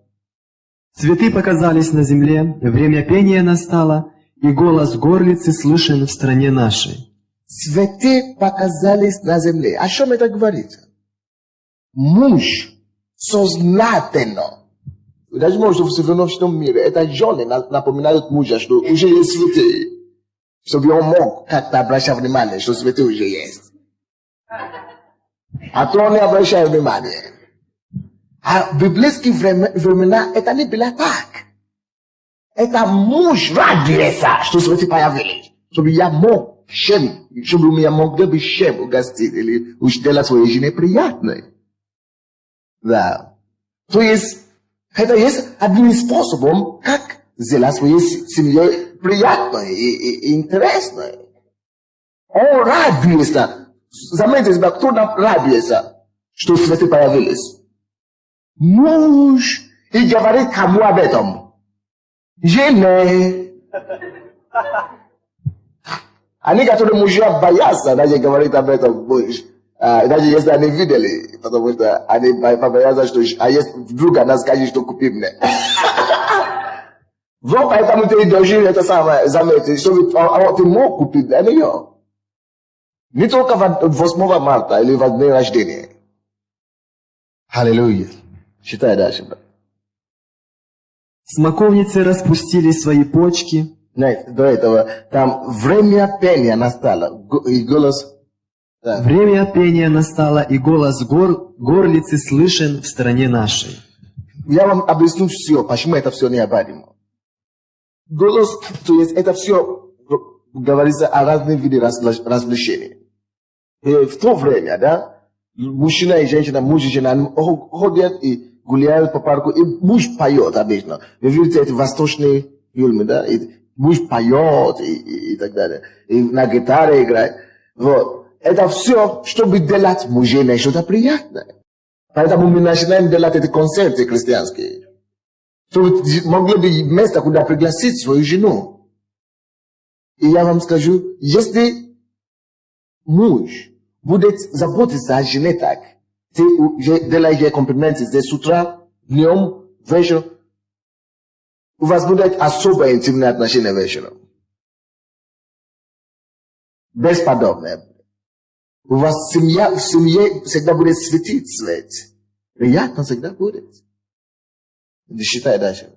Цветы показались на земле, время пения настало, и голос горлицы слышен в стране нашей. Цветы показались на земле. О чем это говорится? Муж сознательно. Даже может в современном мире. Это жены напоминают мужа, что уже есть цветы. Чтобы он мог как-то обращать внимание, что цветы уже есть. А то он не обращает внимания. А в библейские времена это не было так. Это муж радуется, что цветы появились. Чтобы я мог чтобы у меня могли бы чем угостить или сделать своей жене приятной. Да. То есть, это есть одним способом, как сделать своей семье приятной и интересной. Он радуется. Заметьте, кто радуется, что цветы появились? Муж. И говорит кому об этом? Жене. Они, которые мужья боятся, даже говорить об этом муж. Даже если они видели, потому что они боятся, что а если вдруг она скажет, что купи мне. Вот поэтому ты должен это самое заметить, чтобы ты мог купить для нее. Не только 8 марта или в день рождения. Аллилуйя. Читай дальше, брат. Смоковницы распустили свои почки. Нет, до этого там время пения настало. И голос... Да. Время пения настало, и голос горлицы слышен в стране нашей. Я вам объясню все, почему это все необходимо. Голос, то есть это все говорится о разных видах развлечений. И в то время, да, мужчина и женщина, муж и жена ходят и гуляют по парку, и муж поет обычно. Вы видите эти восточные фильмы, да, и муж поет и так далее. И на гитаре играет. Вот. Это все, чтобы делать мужчине что-то приятное. Поэтому мы начинаем делать эти концерты христианские. Чтобы могли бы место, куда пригласить свою жену. И я вам скажу, если муж будет заботиться о жене так, ты делаешь ей комплименты здесь с утра, днем, вечером, у вас будет особое интимное отношение вечером. Бесподобное. У вас в семье всегда будет светить свет. Приятно всегда будет. Считай дальше.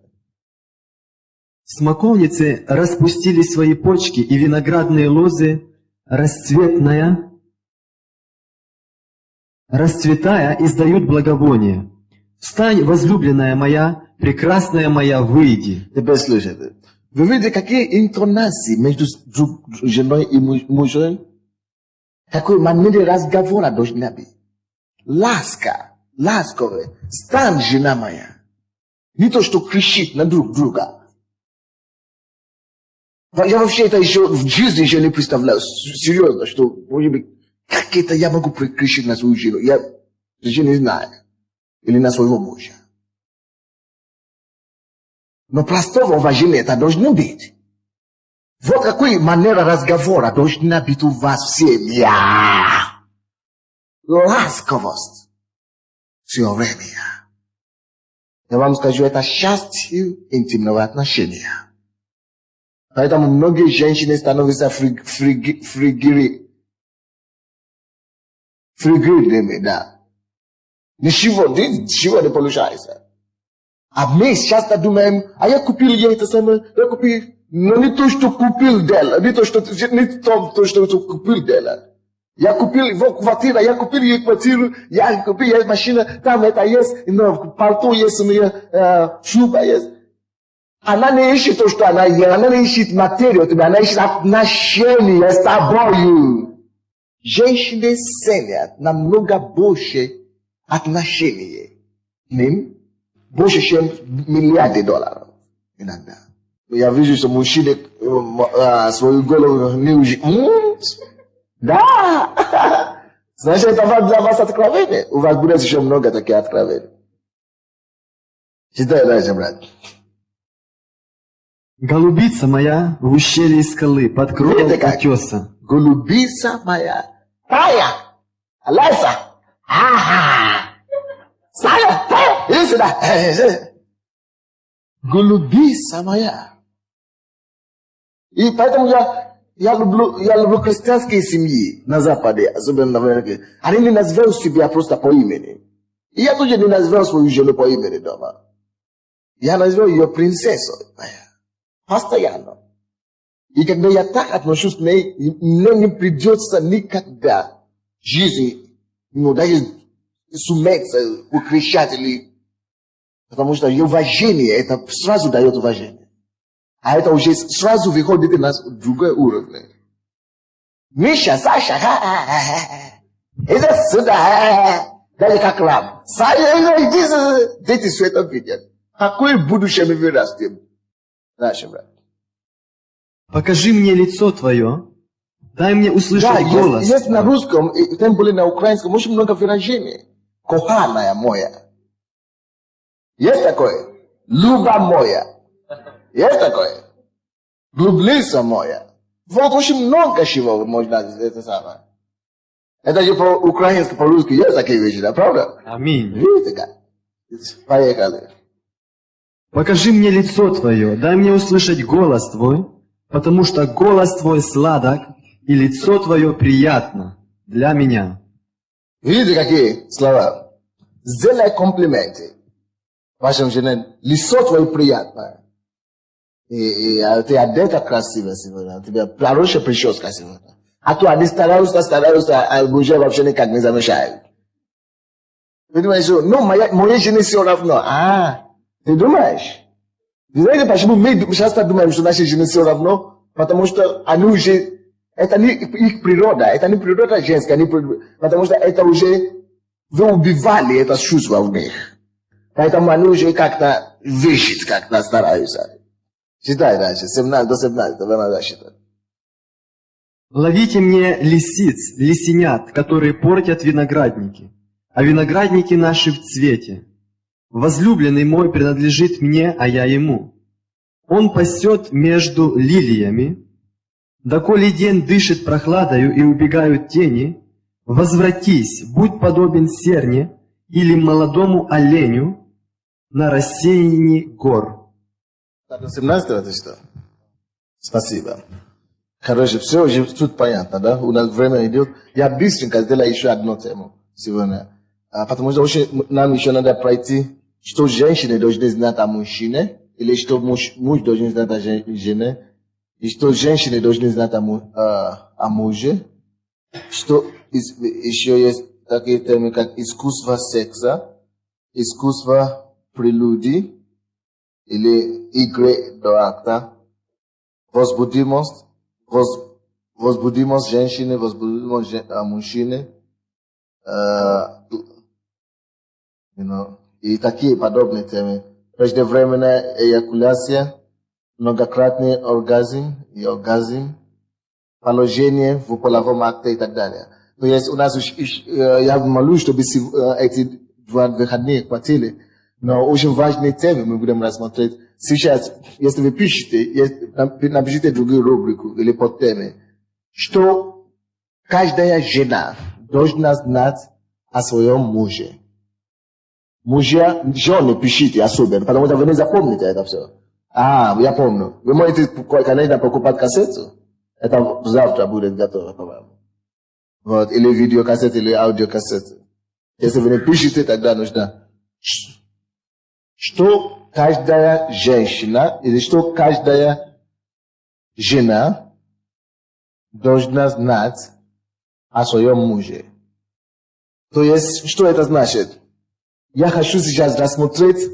Смоковницы распустили свои почки, и виноградные лозы, расцветая, издают благовоние. Встань, возлюбленная моя, прекрасная моя, выйди. Теперь слушайте. Вы видите, какие интонации между женой и мужем? Какой манеры разговора должна быть? Ласка, ласковая. Стань, жена моя. Не то, что кричит на друг друга. Я вообще это еще в жизни еще не представляю. Серьезно, что, может быть, как это я могу кричать на свою жену? Я даже не знаю. Или на своего мужа. Но простого уважения это должно быть. Вот какой манера разговора должна быть у вас в семье. Ласковость. Все время. Я вам скажу, это счастье интимного отношения. Поэтому многие женщины становятся фригидными, да. Ничего не получается. А мы часто думаем, а я купил ей это самое, я купил, но не то, что купил дело, не то, что купил дело. Я купил его квартиру, я купил ей квартиру, я купил ей машину, там это есть, пальто есть у меня, шуба есть. Она не ищет то, что она не ищет материю, она ищет отношения с тобою. Женщины ценят намного больше отношений. Больше, чем миллиарды долларов. Иногда. Я вижу, что мужчины свою голову не ужимают. Да! Значит, это для вас откровение. У вас будет еще много таких откровений. Читай дальше, брат. Голубица моя в ущелье скалы, под кровом утеса. Голубица моя. Тая! Алайса! Ага! Сая! Тая! Иди сюда! Голубица моя. И поэтому я люблю христианские семьи на Западе, особенно в Америке. Они не называют себя просто по имени. И я тоже не называю свою жену по имени дома. Я называю ее принцессой моя. Постоянно. И когда я так отношусь к ней, мне не придется никогда в жизни, даже суметь укричать или... Потому что ее уважение, это сразу дает уважение. А это уже сразу выходит на другой уровень. Миша, Саша, иди сюда, даже как лам. Саша, иди, дети все это видят. Какое будущее мы вырастем? Дальше, брат. Покажи мне лицо твое, дай мне услышать голос. Есть на русском, тем более на украинском, очень много выражений. Коханая моя. Есть такое? Люба моя. Есть такое? Глублица моя. Вот очень много чего можно это самое. Это же по-украински, по-русски есть такие вещи, да, правда? Аминь. Видите как? Поехали. Покажи мне лицо твое, дай мне услышать голос твой, потому что голос твой сладок, и лицо твое приятно для меня. Видите, какие слова? Сделай комплименты вашим женам. Лицо твое приятное. И ты одета красиво сегодня. У тебя хорошая прическа сегодня. А то они стараются, а уже вообще никак не замечают. Ты думаешь, ну, моей жене все равно. Ты думаешь? Вы знаете, почему мы часто думаем, что нашей жене все равно? Потому что они уже... Это не их природа, это не природа женская, потому что это уже... Вы убивали это чувство в них. Поэтому они уже как-то вещит, как-то стараются. Читай дальше, 17 до 17, вы надо считать. Ловите мне лисиц, лисенят, которые портят виноградники, а виноградники наши в цвете. Возлюбленный мой принадлежит мне, а я ему. Он пасет между лилиями, доколе день дышит прохладою и убегают тени, возвратись, будь подобен серне или молодому оленю на рассеянии гор. 17 это что? Спасибо. Короче, все уже тут понятно, да? У нас время идет. Я быстренько сделаю еще одну тему сегодня. Потому что нам еще надо пройти, что женщины должны знать о мужчине, или что муж должен знать о жене, и что женщины должны знать о муже, что еще есть такие темы, как искусство секса, искусство прелюдии, или игры до акта, возбудимость женщины, возбудимость мужчины, и такие подобные темы. преждевременная эякуляция, многократный оргазм и оргазм, положение в половом акте и так далее. То есть у нас, я молюсь, чтобы эти 2 выходные хватили, но очень важные темы мы будем рассмотреть. Сейчас, если вы пишете, напишите другую рубрику или подтемы, что каждая жена должна знать о своем муже. Мужья, жены пишите особенно, потому что вы не запомните это все. Я помню. Вы можете, конечно, покупать кассету. Это завтра будет готово, по-моему. Вот, или видеокассета, или аудиокассета. Если вы не пишете, тогда нужно. Что каждая женщина, или что каждая жена должна знать о своем муже. То есть, что это значит? Я хочу сейчас рассмотреть,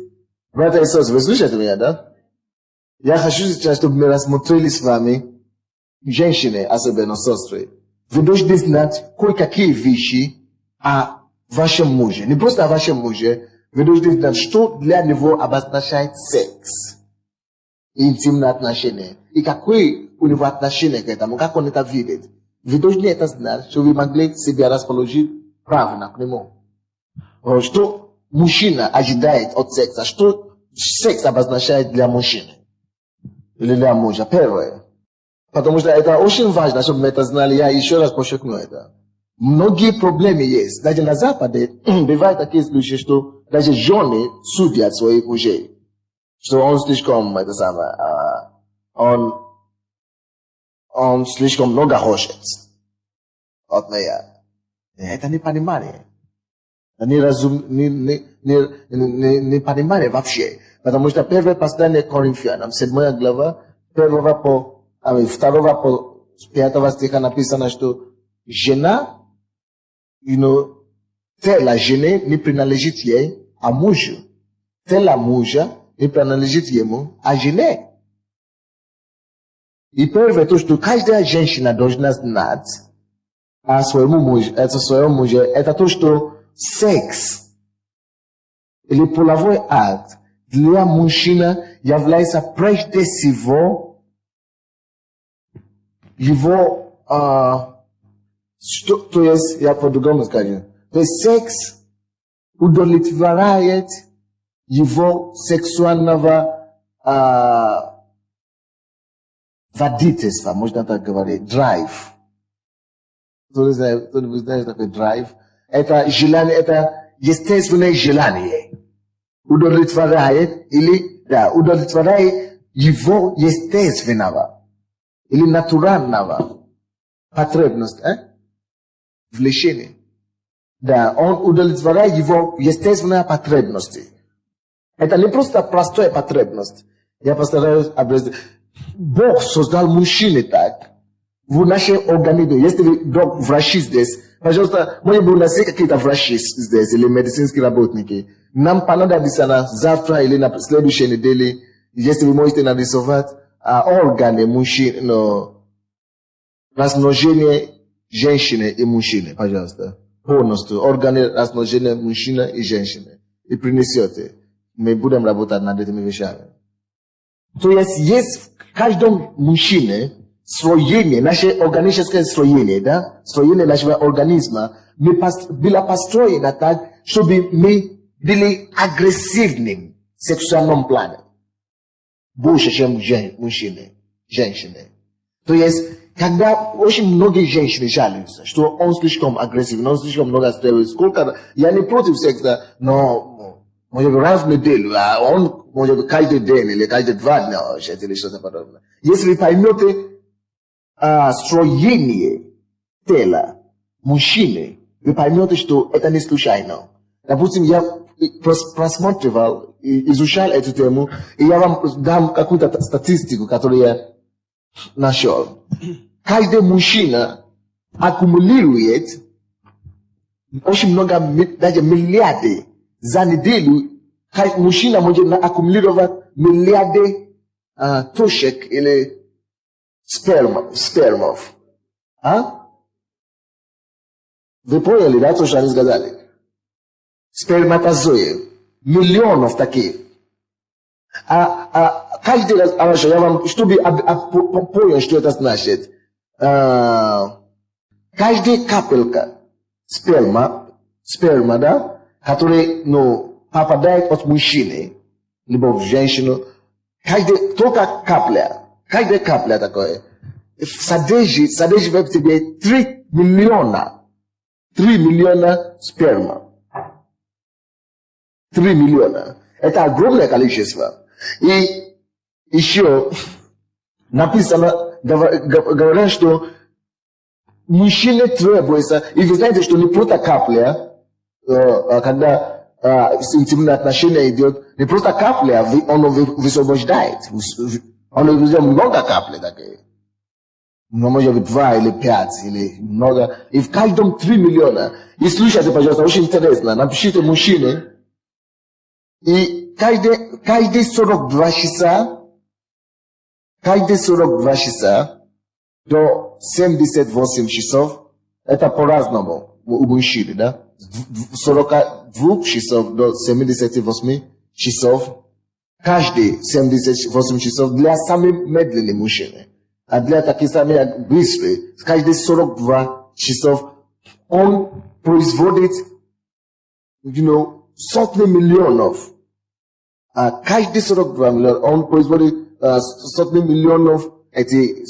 братья и сестры, вы слышите меня, да? Я хочу сейчас, чтобы мы рассмотрели с вами, женщины, особенно сестры. Вы должны знать кое-какие вещи о вашем муже. Не просто о вашем муже, вы должны знать, что для него обозначает секс. Интимные отношения. И какое у него отношение к этому, как он это видит. Вы должны это знать, чтобы вы могли себя расположить правильно к нему. Что мужчина ожидает от секса, что секс обозначает для мужчины. Или для мужа. Первое. Потому что это очень важно, чтобы мы это знали. Я еще раз подчеркну это. Многие проблемы есть. Даже на Западе бывают такие случаи, что даже жены судят своих мужей. Что он слишком, он слишком много хочет от меня. Это не понимание. Не понимание вообще. Потому что первое послание Коринфянам, 7 глава, 2 по 5 стиха написано, что жена, тело жены не принадлежит ей, а мужу. Тело мужа не принадлежит ему, а жене. И первое, то, что каждая женщина должна знать о своем муже, это то, что секс или половой акт для мужчины является прежде всего его, то есть, я по-другому скажу, то есть секс удовлетворяет его сексуального водительства, можно так говорить, драйв. Кто-нибудь знает, что такое драйв? Это желание, это естественное желание. Удовлетворяет его естественного или натурального потребность, влечения. Да, он удовлетворяет его естественные потребности. Это не просто простая потребность. Я постараюсь объяснить. Бог создал мужчины так, в нашем организме. Если вы врачи здесь, пожалуйста, может быть, у нас есть какие-то врачи здесь, или медицинские работники. Нам понадобится завтра или на следующей неделе, если вы можете нарисовать органы мужчин, размножение женщины и мужчины, пожалуйста. Полностью. Органы размножения мужчины и женщины. И принесете. Мы будем работать над этими вещами. То есть в каждом мужчине строение, наше органическое строение, да? Строение нашего организма было построено так, чтобы мы были агрессивными в сексуальном плане. Больше, чем мужчины, женщины. То есть, когда очень многие женщины жалуются, что он слишком агрессивен, он слишком много стреляет, я не против секса, но может быть раз в неделю, а он может быть каждый день или каждые 2 дня, или что-то подобное. Если вы поймете строение тела мужчины, вы поймете, что это не случайно. Допустим, я просматривал и изучал эту тему, и я вам дам какую-то статистику, которую я нашел. Каждый мужчина аккумулирует очень много, даже миллиарды за неделю. Мужчина может аккумулировать миллиарды точек или спермов. Вы поняли, да, то, что они сказали? Сперматозоидов. Миллионов таких. Каждый раз, хорошо, я вам, чтобы понял, что это значит. Каждая капелька сперма, да, которая, попадает от мужчины, либо в женщину, каждая капля такое, содержит в себе 3 миллиона сперма. 3 миллиона. Это огромное количество. И еще написано, говорят, что мужчине требуется, и вы знаете, что не просто капля, когда интимное отношение идет, не просто капля, он высвобождает. Он высвобождает много капель такие. Но может быть 2 или 5, или много. И в каждом 3 миллиона. И слушайте, пожалуйста, очень интересно. Напишите мужчине. И каждые 42 часа до 78 часов, это по-разному у мужчины, да? С 42 часов до 78 часов, каждые 78 часов для самых медленных мужчин. А для таких самых быстрых, каждые 42 часов он производит, сотни миллионов. А каждые 42 миллионов он производит сотни миллионов эти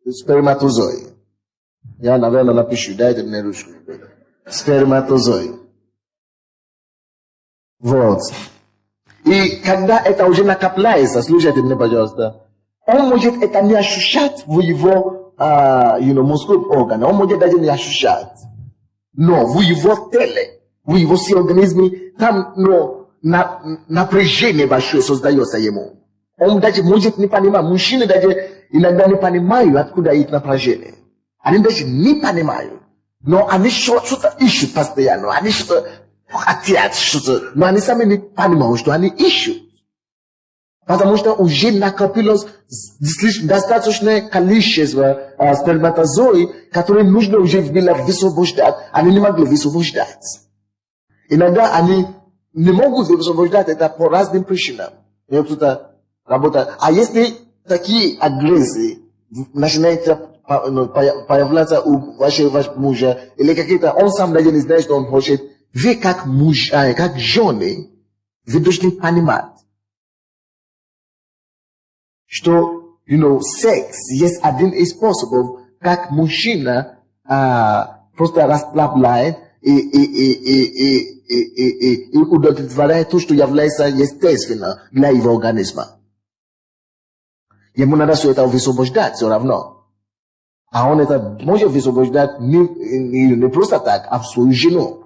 сперматозои. Я, наверное, напишу, дайте мне ручку. Сперматозои. Вот. И когда это уже накапливается, слушайте меня, пожалуйста, он может это не ощущать в его мужском органе, он может даже не ощущать. Но в его теле, в его организме, там напряжение большое создается ему. Он даже может не понимать, мужчины даже иногда не понимают, откуда их напряжение. Они даже не понимают. Но они что-то ищут постоянно, они что-то хотят, что-то, но они сами не понимают, что они ищут. Потому что уже накопилось достаточное количество сперматозоидов, которые нужно уже было высвобождать, они не могли высвобождать. Иногда они не могут высвобождать это по разным причинам. Кто-то работает. А если такие агрессии начинают появляться у вашего мужа, или какие-то, он сам даже не знает, что он хочет, вы как муж, как жены, вы должны понимать, что, секс есть один из способов, как мужчина просто расслабляет и удовлетворяет то, что является естественно для его организма. Ему надо все это высвобождать все равно. А он это может высвобождать не просто так, а в свою жену.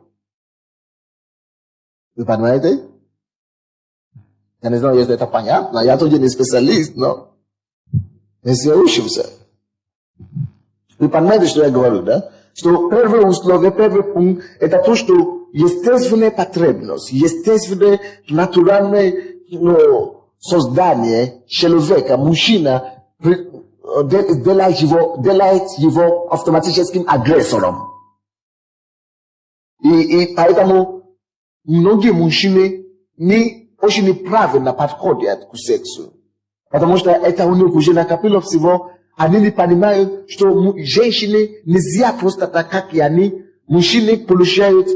Вы понимаете? Я не знаю, если это понятно. Я тоже не специалист, но если я учился. Вы понимаете, что я говорю, да? Что первое условие, первый пункт, это то, что естественная потребность, естественное натуральное создание человека, мужчина, делает его автоматическим агрессором. И поэтому многие мужчины очень неправильно подходят к сексу. Потому что это у них уже накопило всего. Они не понимают, что женщины нельзя просто так, как и они. Мужчины получают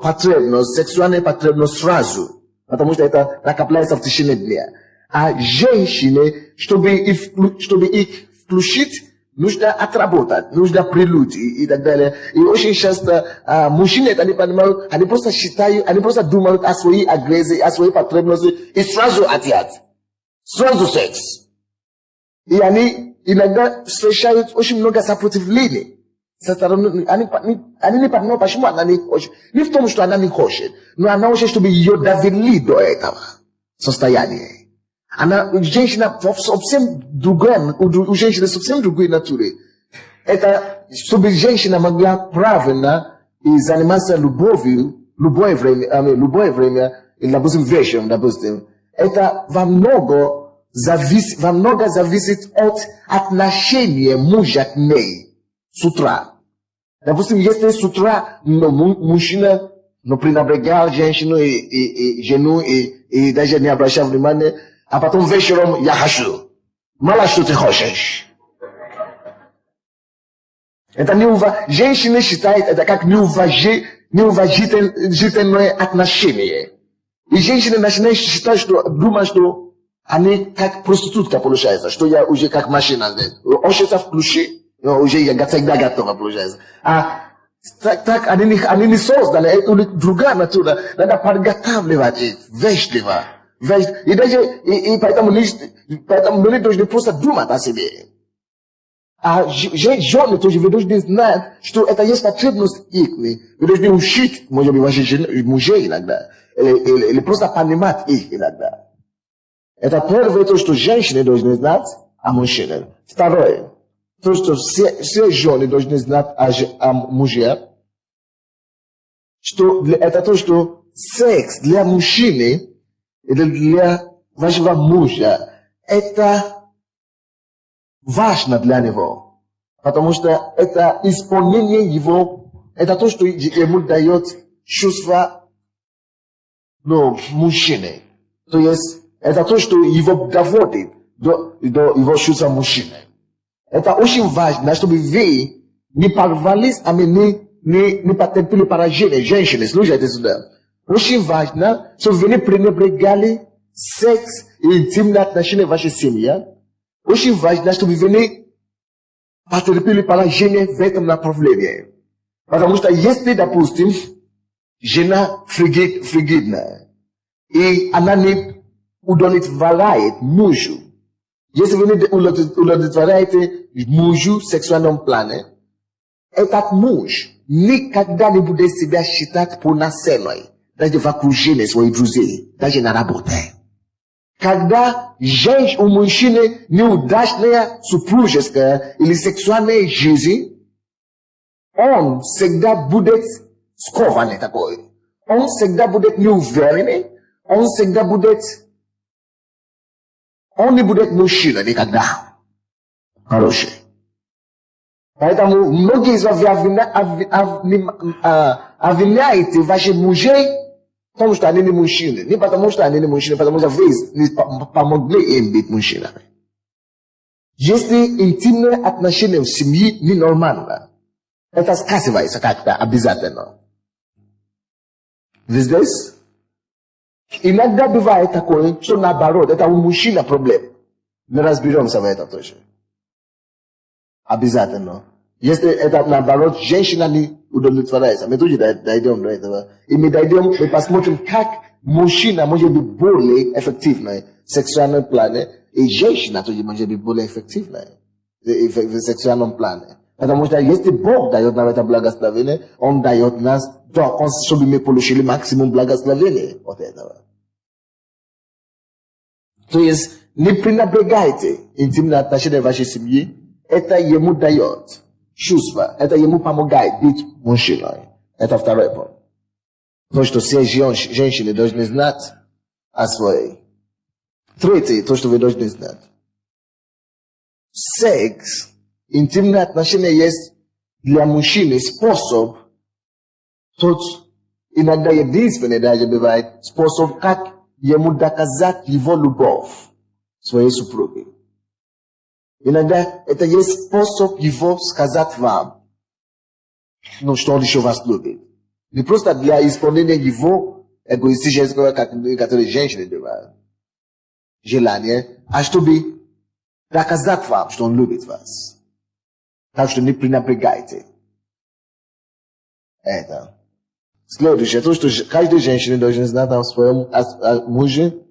потребность, сексуальную потребность сразу. Потому что это накопляется в течение дня. А женщины, чтобы их включить, нужно отработать, нужно прелюдии и так далее. И очень часто мужчины это не понимают, они просто считают, они просто думают о своей агрессии, о своей потребности и сразу хотят. Сразу секс. И они иногда встречают очень много сопротивлений. Они не понимают, почему она не хочет. Не в том, что она не хочет, но она хочет, чтобы ее довели до этого состояния. Женщина совсем другая, у женщины совсем другой натуры. Это, чтобы женщина могла правильно и заниматься любовью, любое время, или, допустим, вечером, допустим, это во много зависит от отношения мужа к ней с утра. Допустим, если с утра мужчина, пренебрегал женщину и жену, и даже не обращал внимания, а потом вечером я хочу. Мало что ты хочешь. Это женщина считает это как неуважительное отношение. И женщины начинают считать, думать, что они как проститутка получается, что я уже как машина здесь. Ошибся включи, уже я всегда готова получается. А так они не созданы, это другая натура. Надо подготавливать их вежливо. И даже, поэтому мы не должны просто думать о себе. А жены тоже, вы должны знать, что это есть потребность их. Вы должны учить, может быть, ваших мужей иногда. Или просто понимать их иногда. Это первое, то, что женщины должны знать о мужчинах. Второе, то, что все жены должны знать о мужьях. Это то, что секс для мужчины или для вашего мужа, это важно для него. Потому что это исполнение его, это то, что ему дает чувство мужчины. То есть, это то, что его доводит до его чувства мужчины. Это очень важно, чтобы вы не порвались, а не потерпели поражение. Женщины, слушайте сюда. Очень важно, чтобы вы не пренебрегали секс и интимные отношения в вашей семье. Очень важно, чтобы вы не потерпели поражение в этом направлении. Потому что если, допустим, жена фригидная, и она не удовлетворяет мужу, если вы не удовлетворяете мужу в сексуальном плане, этот муж никогда не будет себя считать полноценной, даже в окружении своих друзей, даже на работе. Когда у мужчины неудачная супружеская или сексуальная жизнь, он всегда будет скованный такой. Он всегда будет неуверенный, он не будет мужчина никогда. Хороший. Поэтому многие из вас обвиняете ваших мужей, потому что они не мужчины. Не потому что они не мужчины, потому что вы не помогли им быть мужчинами. Если интимные отношения в семье ненормально, это сказывается как-то обязательно. Вы здесь? Иногда бывает такое, что наоборот, это у мужчины проблем. Мы разберемся в этом тоже. Обязательно. Если это наоборот, женщина не удовлетворяется. Мы тоже дойдем до этого. И мы посмотрим, как мужчина может быть более эффективной в сексуальном плане, и женщина тоже может быть более эффективной в сексуальном плане. Потому что если Бог дает нам это благословение, Он дает нас, чтобы мы получили максимум благословения от этого. То есть, не пренебрегайте интимные отношения в вашей семье. Это ему дает чувство. Это ему помогает быть мужчиной. Это второй пункт. То, что все женщины должны знать о своей. Третье, то, что вы должны знать. Секс, интимные отношения есть для мужчины способ, тот иногда единственный даже бывает, способ, как ему доказать его любовь своей супруге. Иногда это есть способ его сказать вам, что он еще вас любит. Не просто для исполнения его эгоистического, которые женщины бывают, желания, а чтобы доказать вам, что он любит вас. Так что не пренебрегайте это. Следующее, то, что каждая женщина должна знать о своем муже.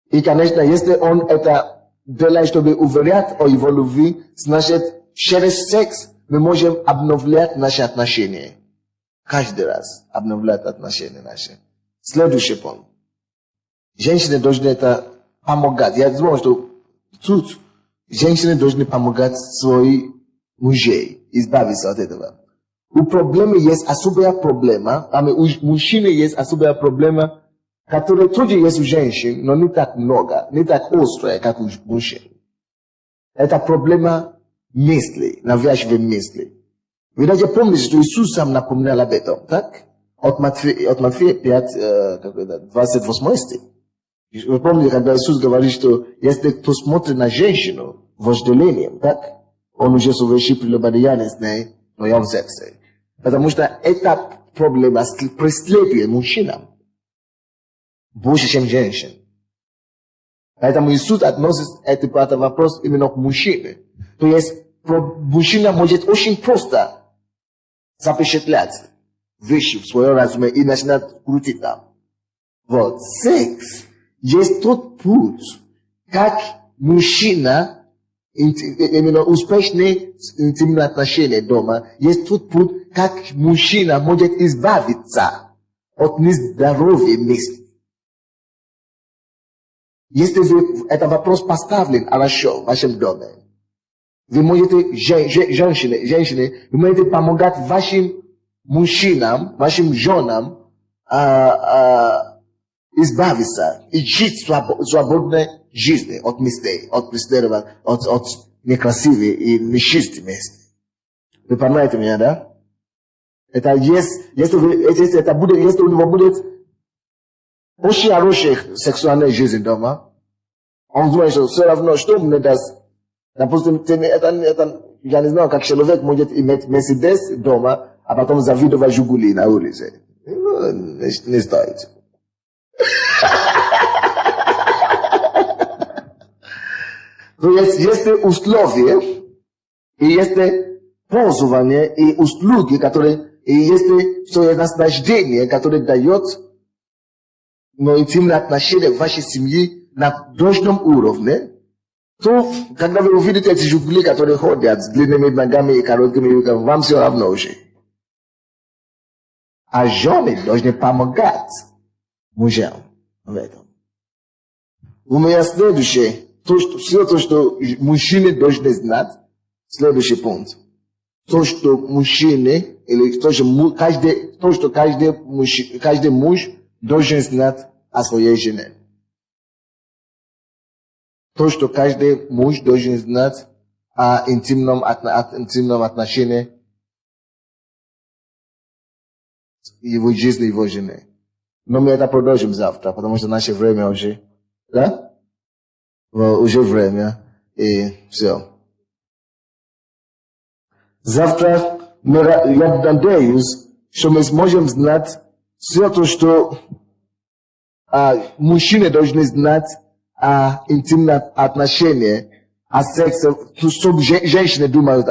И, конечно, если он это делает, чтобы уверять о его любви, значит, через секс мы можем обновлять наши отношения. Каждый раз обновлять отношения наши. Следующий пункт. Женщины должны это помогать. Я думаю, что тут женщины должны помогать своим мужей избавиться от этого. У проблемы есть особая проблема, у мужчины есть особая проблема, которая тоже есть у женщин, но не так много, не так острая, как у мужчин. Это проблема мысли, навязчивые мысли. Вы даже помните, что Иисус сам напоминал об этом, так? От Матфея 5, 28 стих. Вы помните, когда Иисус говорит, что если кто смотрит на женщину вожделением, так? Он уже совершил прелюбодеяние с ней в своем сердце. Потому что это проблема преследует мужчинам больше, чем женщин. Поэтому Иисус относит этот вопрос именно к мужчине. То есть мужчина может очень просто запечатлять вещи в своем разуме и начинать крутить там. Вот. Секс есть тот путь, как мужчина именно успешные интимные отношения дома, есть тот путь, как мужчина может избавиться от нездоровья мыслей. Если этот вопрос поставлен хорошо в вашем доме, вы можете, женщины, вы можете помогать вашим мужчинам, вашим женам избавиться и жить свободной жизнью от мыслей, от преследования, от некрасивой и нечистой мысли. Вы понимаете меня, да? Это если у него будет очень хорошая сексуальная жизнь дома, он думает, что все равно, что мне даст. Допустим, я не знаю, как человек может иметь Мерседес дома, а потом завидовать Жигули на улице. Ну, не стоит. То есть, если условия, и если пользование, и услуги, и если все это наслаждение, которое дает, но интимные отношения в вашей семье на должном уровне, то, когда вы увидите эти жигули, которые ходят с длинными ногами и короткими руками, вам все равно уже. А жены должны помогать мужьям в этом. У меня следующее, все то, что мужчины должны знать, следующий пункт. То, что мужчины, или то, что каждый муж должен знать о своей жене. То, что каждый муж должен знать о интимном отношении его жизни, его жены. Но мы это продолжим завтра, потому что наше время уже, да? Уже время, и все. Завтра я надеюсь, что мы сможем знать все то, что мужчины должны знать о интимном отношении, о сексе, что женщины думают